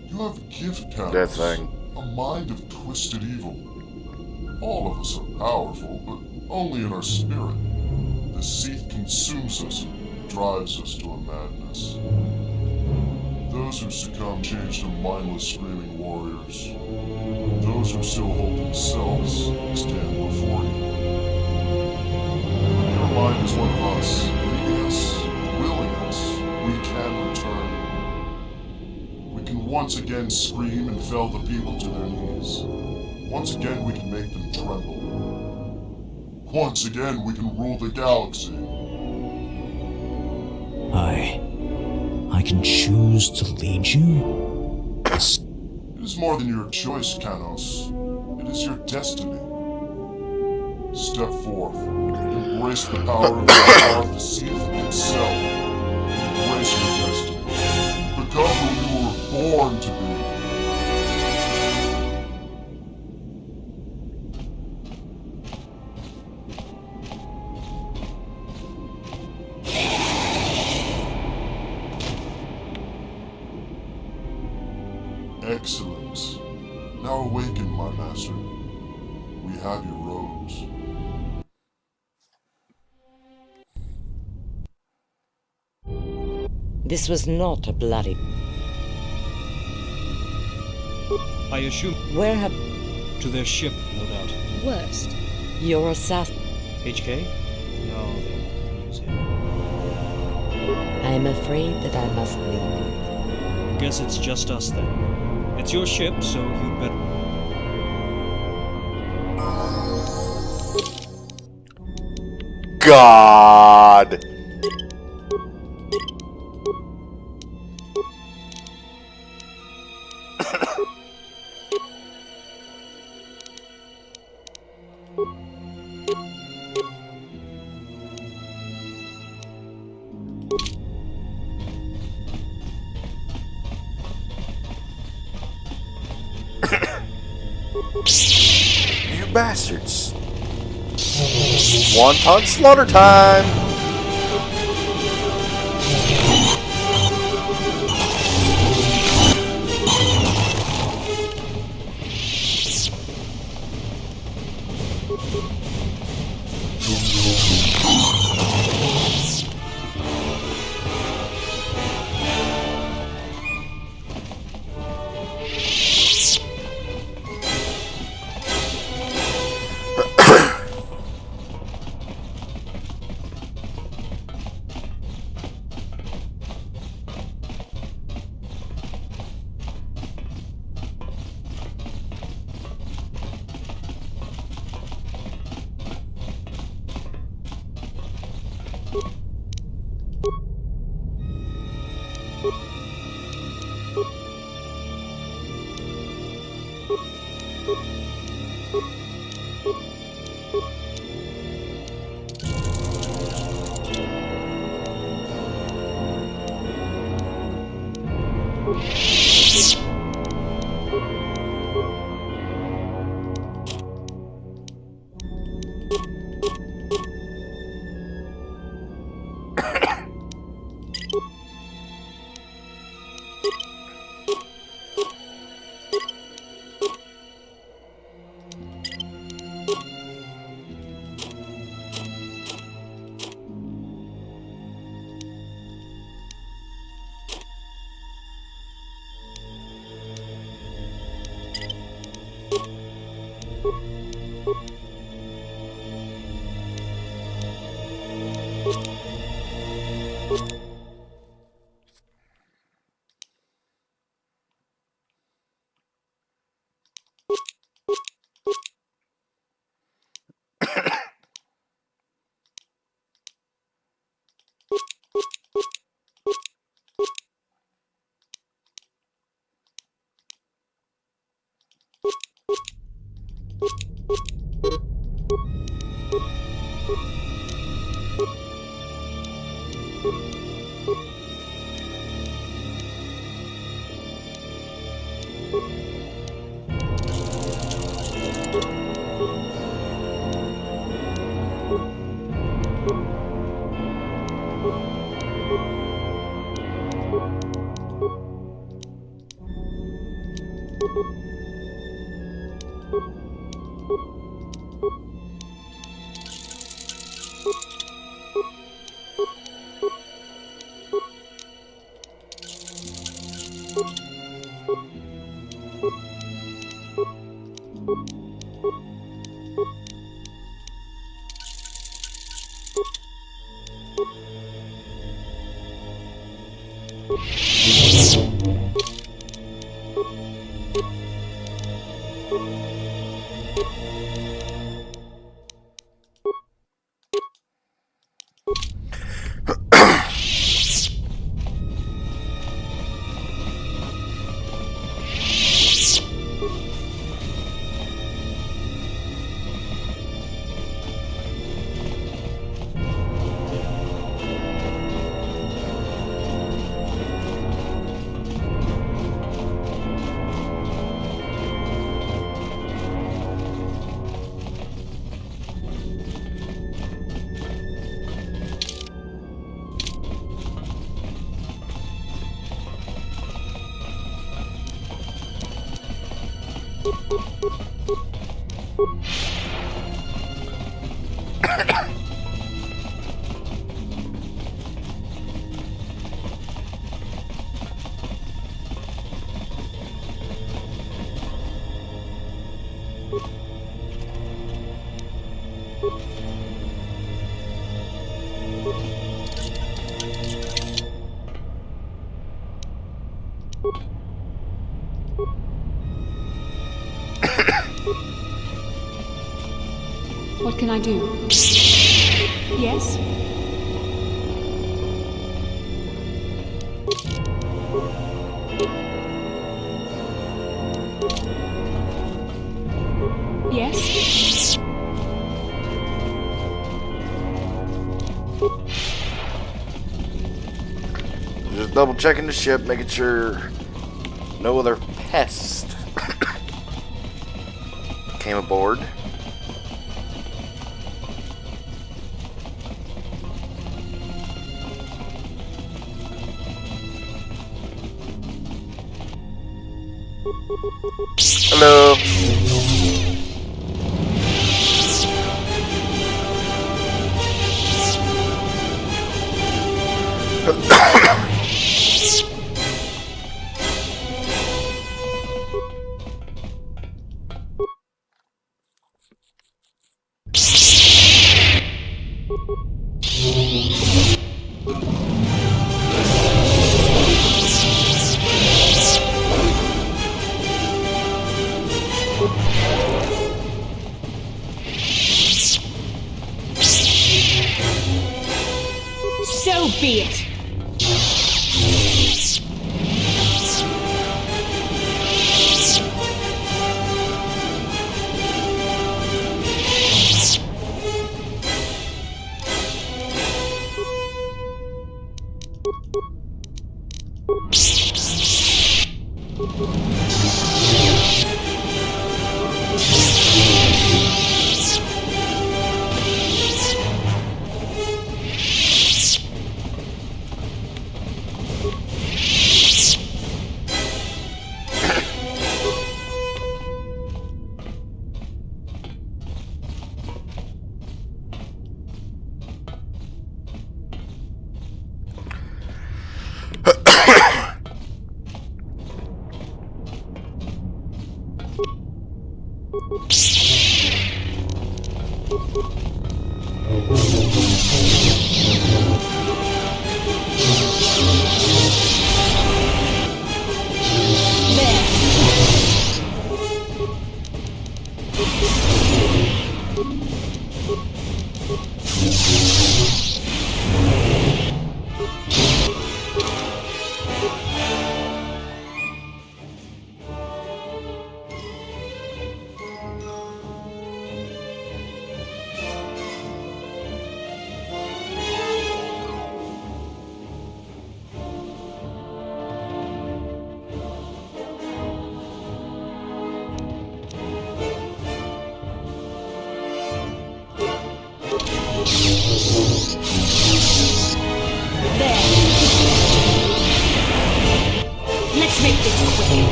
You have a gift, Carlos. That thing. A mind of twisted evil. All of us are powerful, but only in our spirit. The seeth consumes us and drives us to a madness. Those who succumb change to mindless screaming warriors. Those who still hold themselves stand before you. Your mind is one of us, leading us, willing us. We can return. We can once again scream and fell the people to their knees. Once again we can make them tremble. Once again we can rule the galaxy. I can choose to lead you? It is more than your choice, Canos. It is your destiny. Step forth. Embrace the power of the Darth Seeth itself. Embrace your destiny. Become who you were born to be. Excellent. Now awaken, my master. We have your robes. This was not a bloody... I assume... Where have... To their ship, no doubt. Worst. Your assassin... HK? No, they won't use him. I am afraid that I must leave. Guess it's just us then. It's your ship, so you better... God! You bastards. Wonton slaughter time! What can I do? Yes? Yes? Just double checking the ship, making sure no other pest came aboard. Hello. So be it. make this quick.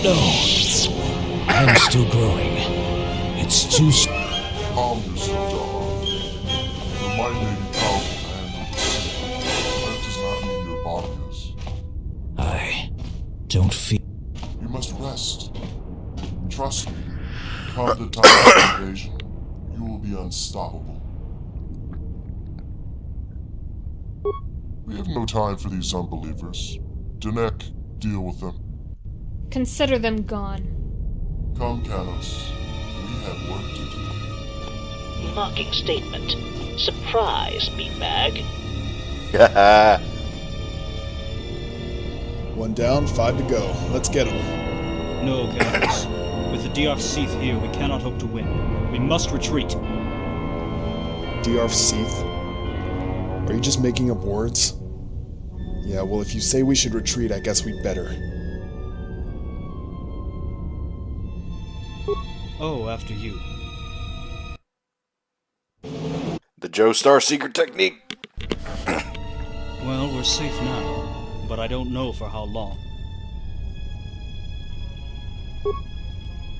No. I'm still growing. It's too... Calm yourself, Darth. Your mind may be powerful to handle the Sith, but that does not mean your body is. I don't feel... You must rest. Trust me. Come the time of the invasion, you will be unstoppable. We have no time for these unbelievers. Danek, deal with them. Consider them gone. Come, Kanos. We have work to do. Mocking statement. Surprise, beanbag. One down, 5 to go. Let's get him. No, Kanos. With the Diarth Seath here, we cannot hope to win. We must retreat. Diarth Seath? Are you just making up words? Yeah, well, if you say we should retreat, I guess we'd better. Oh, after you. The Joestar secret technique. Well, we're safe now, but I don't know for how long.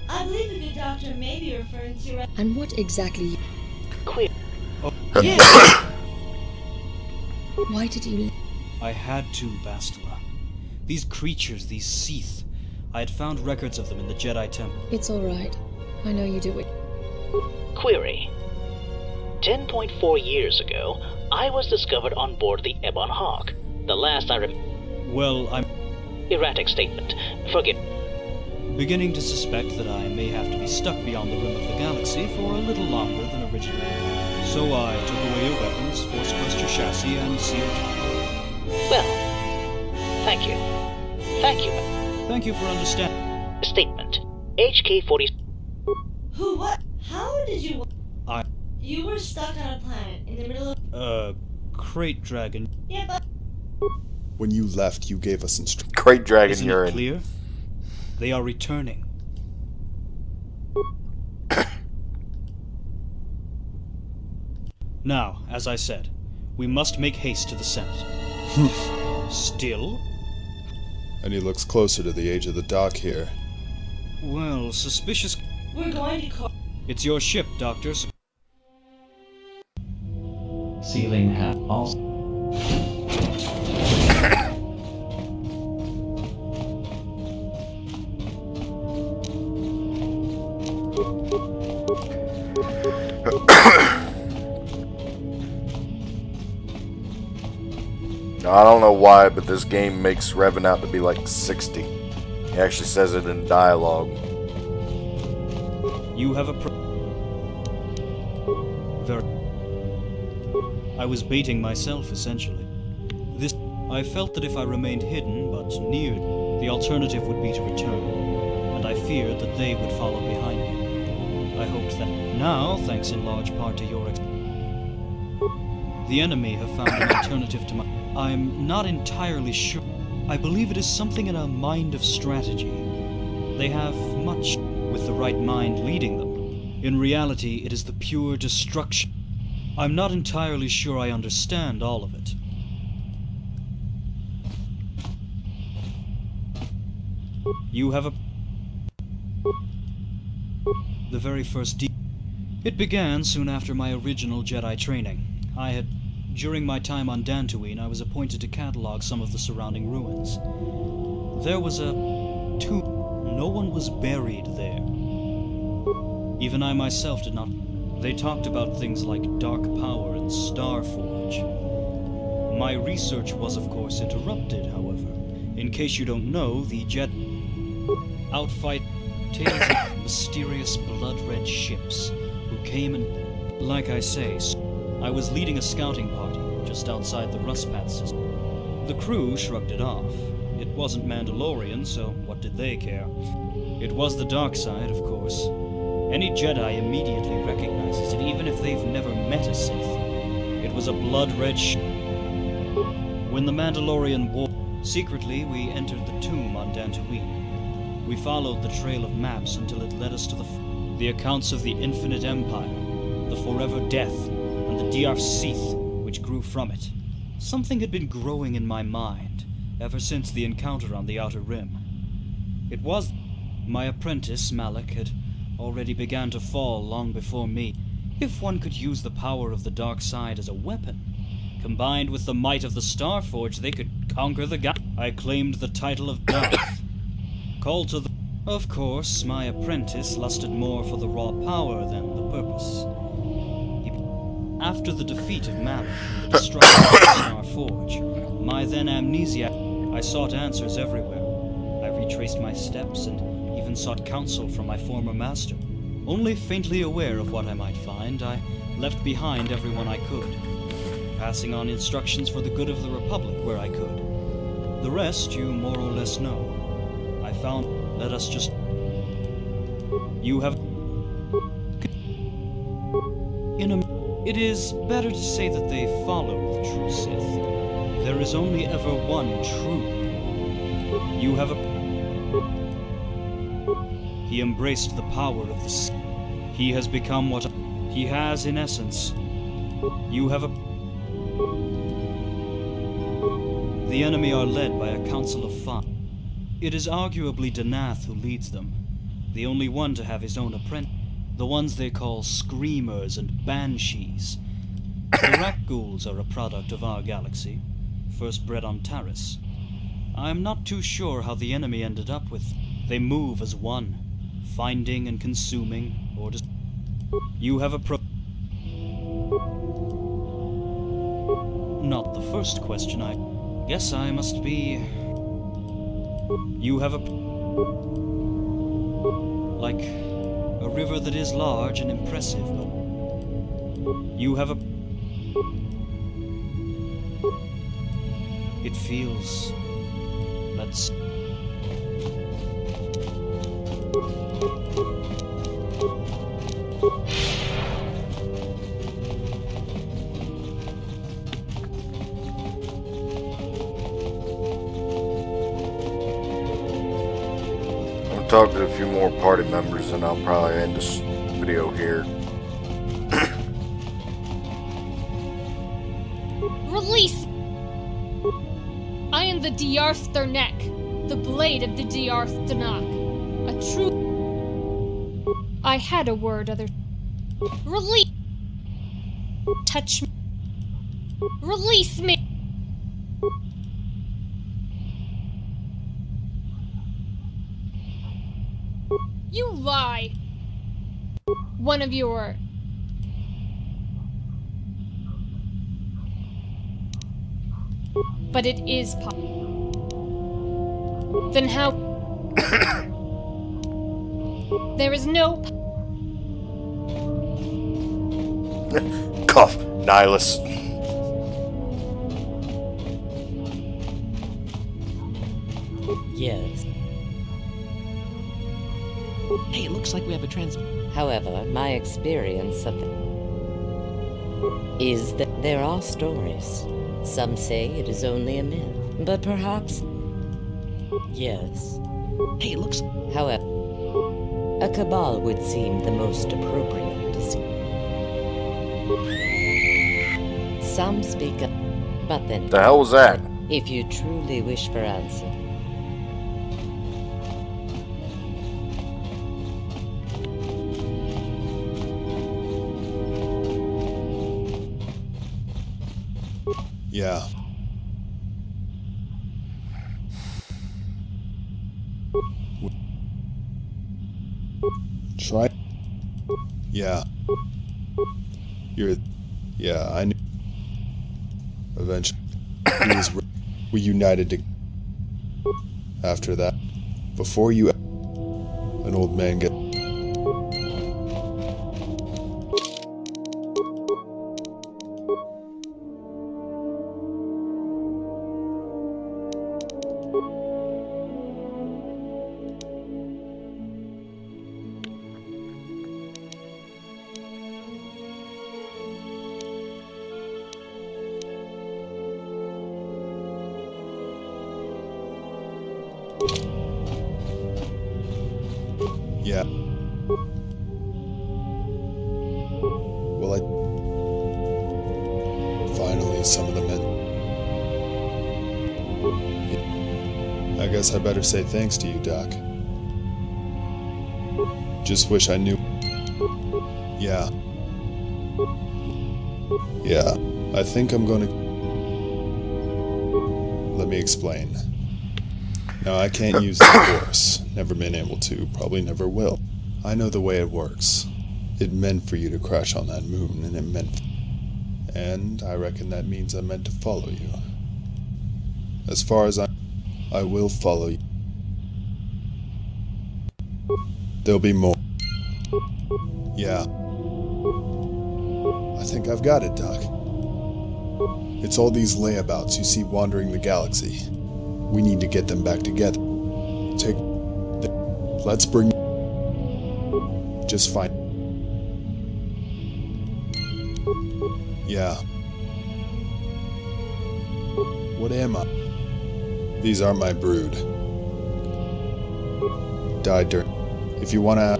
I believe the good doctor may be referring to... And what exactly... Queer. Oh, yes! Why did you... I had to, Bastila. These creatures, these Seath, I had found records of them in the Jedi Temple. It's alright. I know you do it. Query. 10.4 years ago, I was discovered on board the Ebon Hawk. The last I Well, I'm... Erratic statement. Forgive... beginning to suspect that I may have to be stuck beyond the rim of the galaxy for a little longer than originally. So I took away your weapons, force-quest your chassis, and sealed you. Well, thank you. Thank you. Thank you for understanding. Statement. HK-40... Who, what? How did you... I... You were stuck on a planet in the middle of... Crate Dragon. Yeah, but... When you left, you gave us instructions. Crate Dragon Isn't urine. it clear? They are returning. Now, as I said, we must make haste to the Senate. Still? And he looks closer to the age of the dock here. Well, suspicious... We're going to... It's your ship, Doctor. Ceiling half also. I don't know why, but this game makes Revan out to be like 60. He actually says it in dialogue. You have a I was baiting myself, essentially. I felt that if I remained hidden, but near, the alternative would be to return, and I feared that they would follow behind me. I hoped that now, thanks in large part to your the enemy have found an alternative to my... I'm not entirely sure. I believe it is something in a mind of strategy. They have much with the right mind leading them. In reality, it is the pure destruction. I'm not entirely sure I understand all of it. You have a... The very first It began soon after my original Jedi training. During my time on Dantooine, I was appointed to catalog some of the surrounding ruins. There was a tomb. No one was buried there. Even I myself did not. They talked about things like dark power and Starforge. My research was, of course, interrupted, however. In case you don't know, the outfight tales of mysterious blood-red ships who came and, like I say, I was leading a scouting party just outside the Rustpath system. The crew shrugged it off. It wasn't Mandalorian, so what did they care? It was the dark side, of course. Any Jedi immediately recognizes it, even if they've never met a Sith. It was a blood-red ship. When the Mandalorian war... Secretly, we entered the tomb on Dantooine. We followed the trail of maps until it led us to the accounts of the Infinite Empire, the Forever Death, and the Diarth Seath, which grew from it. Something had been growing in my mind ever since the encounter on the Outer Rim. It was my apprentice, Malik, had already began to fall long before me. If one could use the power of the dark side as a weapon, combined with the might of the Starforge, they could conquer the galaxy. I claimed the title of Darth. Called to the... Of course, my apprentice lusted more for the raw power than the purpose. After the defeat of Malik and the destruction of the Starforge, my then amnesia, I sought answers everywhere. I retraced my steps and even sought counsel from my former master. Only faintly aware of what I might find, I left behind everyone I could, passing on instructions for the good of the Republic where I could. The rest you more or less know. I found, let us just... You have... It is better to say that they follow the true Sith. There is only ever one true. You have a... He embraced the power of the Sith. He has become what he has in essence. You have a... The enemy are led by a council of five. It is arguably Danath who leads them, the only one to have his own apprentice. The ones they call Screamers and Banshees. The Rakghouls are a product of our galaxy, first bred on Taris. I'm not too sure how the enemy ended up with. They move as one, finding and consuming, or just... You have a Not the first question, I guess I must be... You have a... Like a river that is large and impressive, but... You have a... It feels... Let's... Talk to a few more party members and I'll probably end this video here. Release! I am the Diarth Thernek, the blade of the Diarth Danak. A true... I had a word other... Release! Touch me. Release me! You lie! One of your... But it is Then how... There is no... Cough, Nihilus. Yes. Hey, it looks like we have a However, my experience of is that there are stories. Some say it is only a myth, but perhaps... Yes. Hey, it looks... However, a cabal would seem the most appropriate. Some speak of... But then... The hell was that? If you truly wish for answers... Yeah. Try. Yeah. You're. Yeah, I knew. Eventually, we united to. After that, before you, an old man get. Yeah. Well, finally, some of the men. guess I better say thanks to you, Doc. Just wish I knew. Yeah. Yeah, I think I'm gonna... Let me explain. No, I can't use the Force. Never been able to, probably never will. I know the way it works. It meant for you to crash on that moon, and it meant... And I reckon that means I meant to follow you. As far as I will follow you. There'll be more. Yeah. I think I've got it, Doc. It's all these layabouts you see wandering the galaxy. We need to get them back together. Let's bring... Just find... Yeah. What am I? These are my brood. Died during... If you wanna...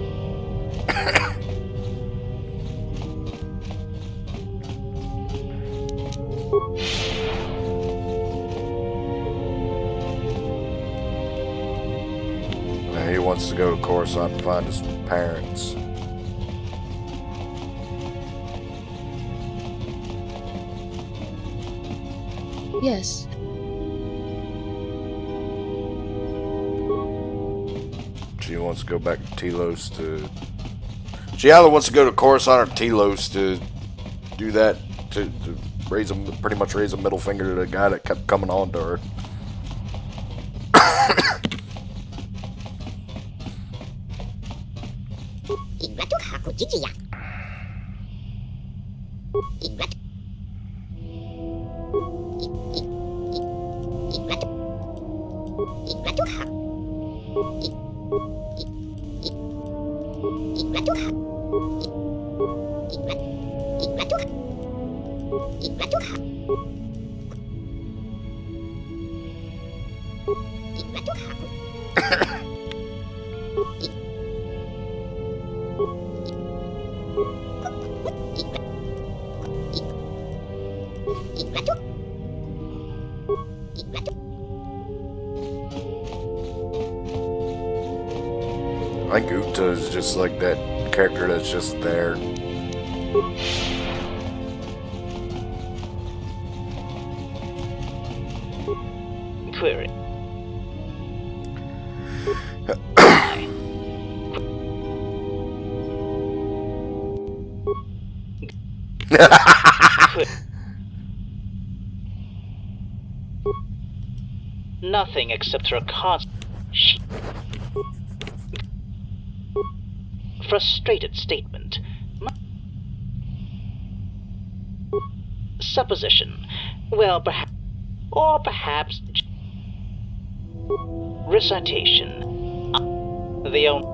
He wants to go to Coruscant and find his parents. Yes. She wants to go back to Telos to... She either wants to go to Coruscant or Telos to do that, to raise pretty much raise a middle finger to the guy that kept coming on to her. I think Uta is just like that character that's just there. Query. Nothing except her constant... frustrated statement. Supposition. Well, perhaps... Or perhaps... Recitation. The only...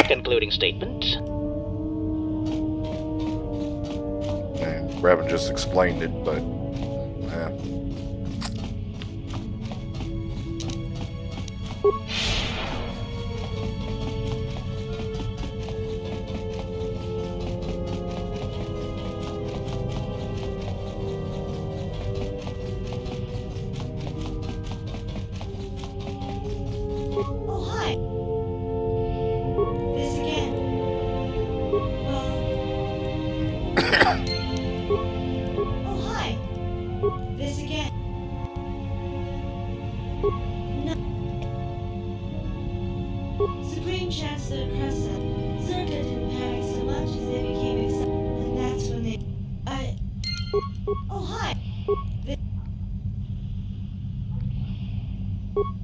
Concluding statement. Raven just explained it, but... Yeah. Oh, hi. This again. Oh, hi. This again. No. Supreme Chancellor Cressa. Zerka didn't panic so much as they became excited. And that's when they... Oh, hi.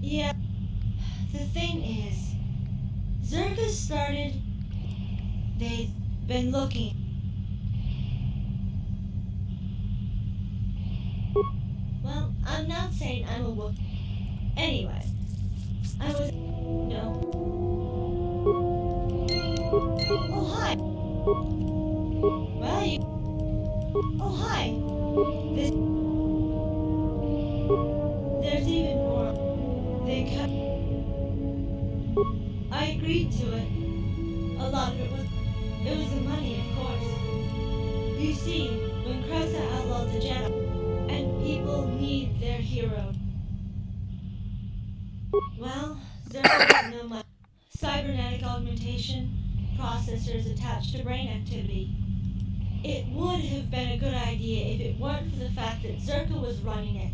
Yeah. The thing is, Zerka started... They've been looking. Well, I'm not saying I'm a wolf. Anyway, I was... No. Oh, hi. Well, you... Oh, hi. This... There's even more. They cut... I agreed to it. A lot of it was the money, of course. You see, when Cressa outlawed the Jedi, and people need their hero. Well, Zerka doesn't know much. Cybernetic augmentation, processors attached to brain activity. It would have been a good idea if it weren't for the fact that Zerka was running it.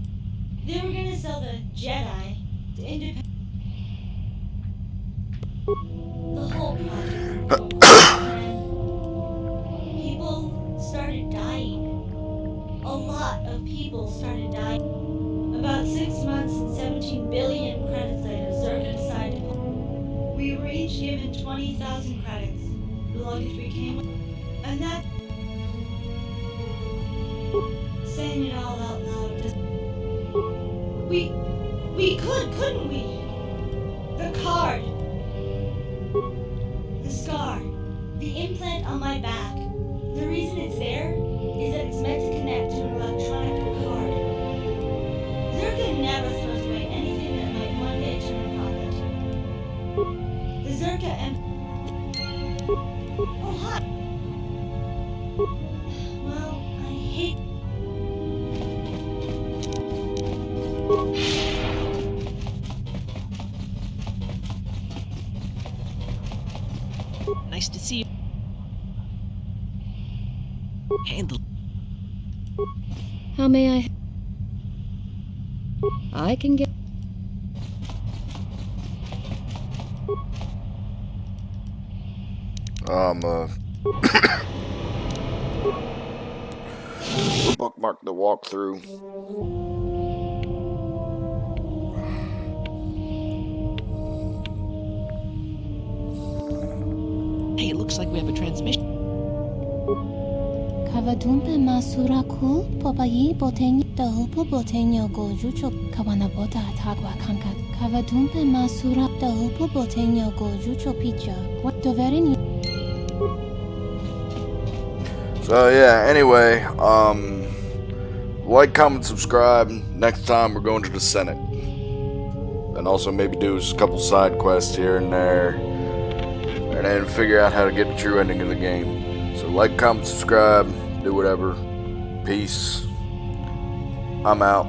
They were gonna sell the Jedi to independent. The whole project went to a plan. People started dying. A lot of people started dying. About 6 months and 17 billion credits later, Zerka decided we were each given 20,000 credits. The luggage became, and that saying it all out loud. We couldn't we? The card, the scar, the implant on my back. The reason it's there is that it's meant to connect to an electronic card. Zerka never throws away anything that might one day turn a profit. The Zerka Oh, hi. Well, I hate... Nice to see you. Handle. How may I can get... Bookmark the walkthrough. Hey, it looks like we have a transmission. Kavadumpe masura kul popayi boteni dahupu botenyo go jucho kawana bota tagwa kanka. Kavadumpe masura dahupu botenyo go jucho picha. Doverin. So yeah, anyway, like, comment, subscribe. Next time we're going to the Senate. And also maybe do a couple side quests here and there. And then figure out how to get the true ending of the game. So like, comment, subscribe, do whatever. Peace. I'm out.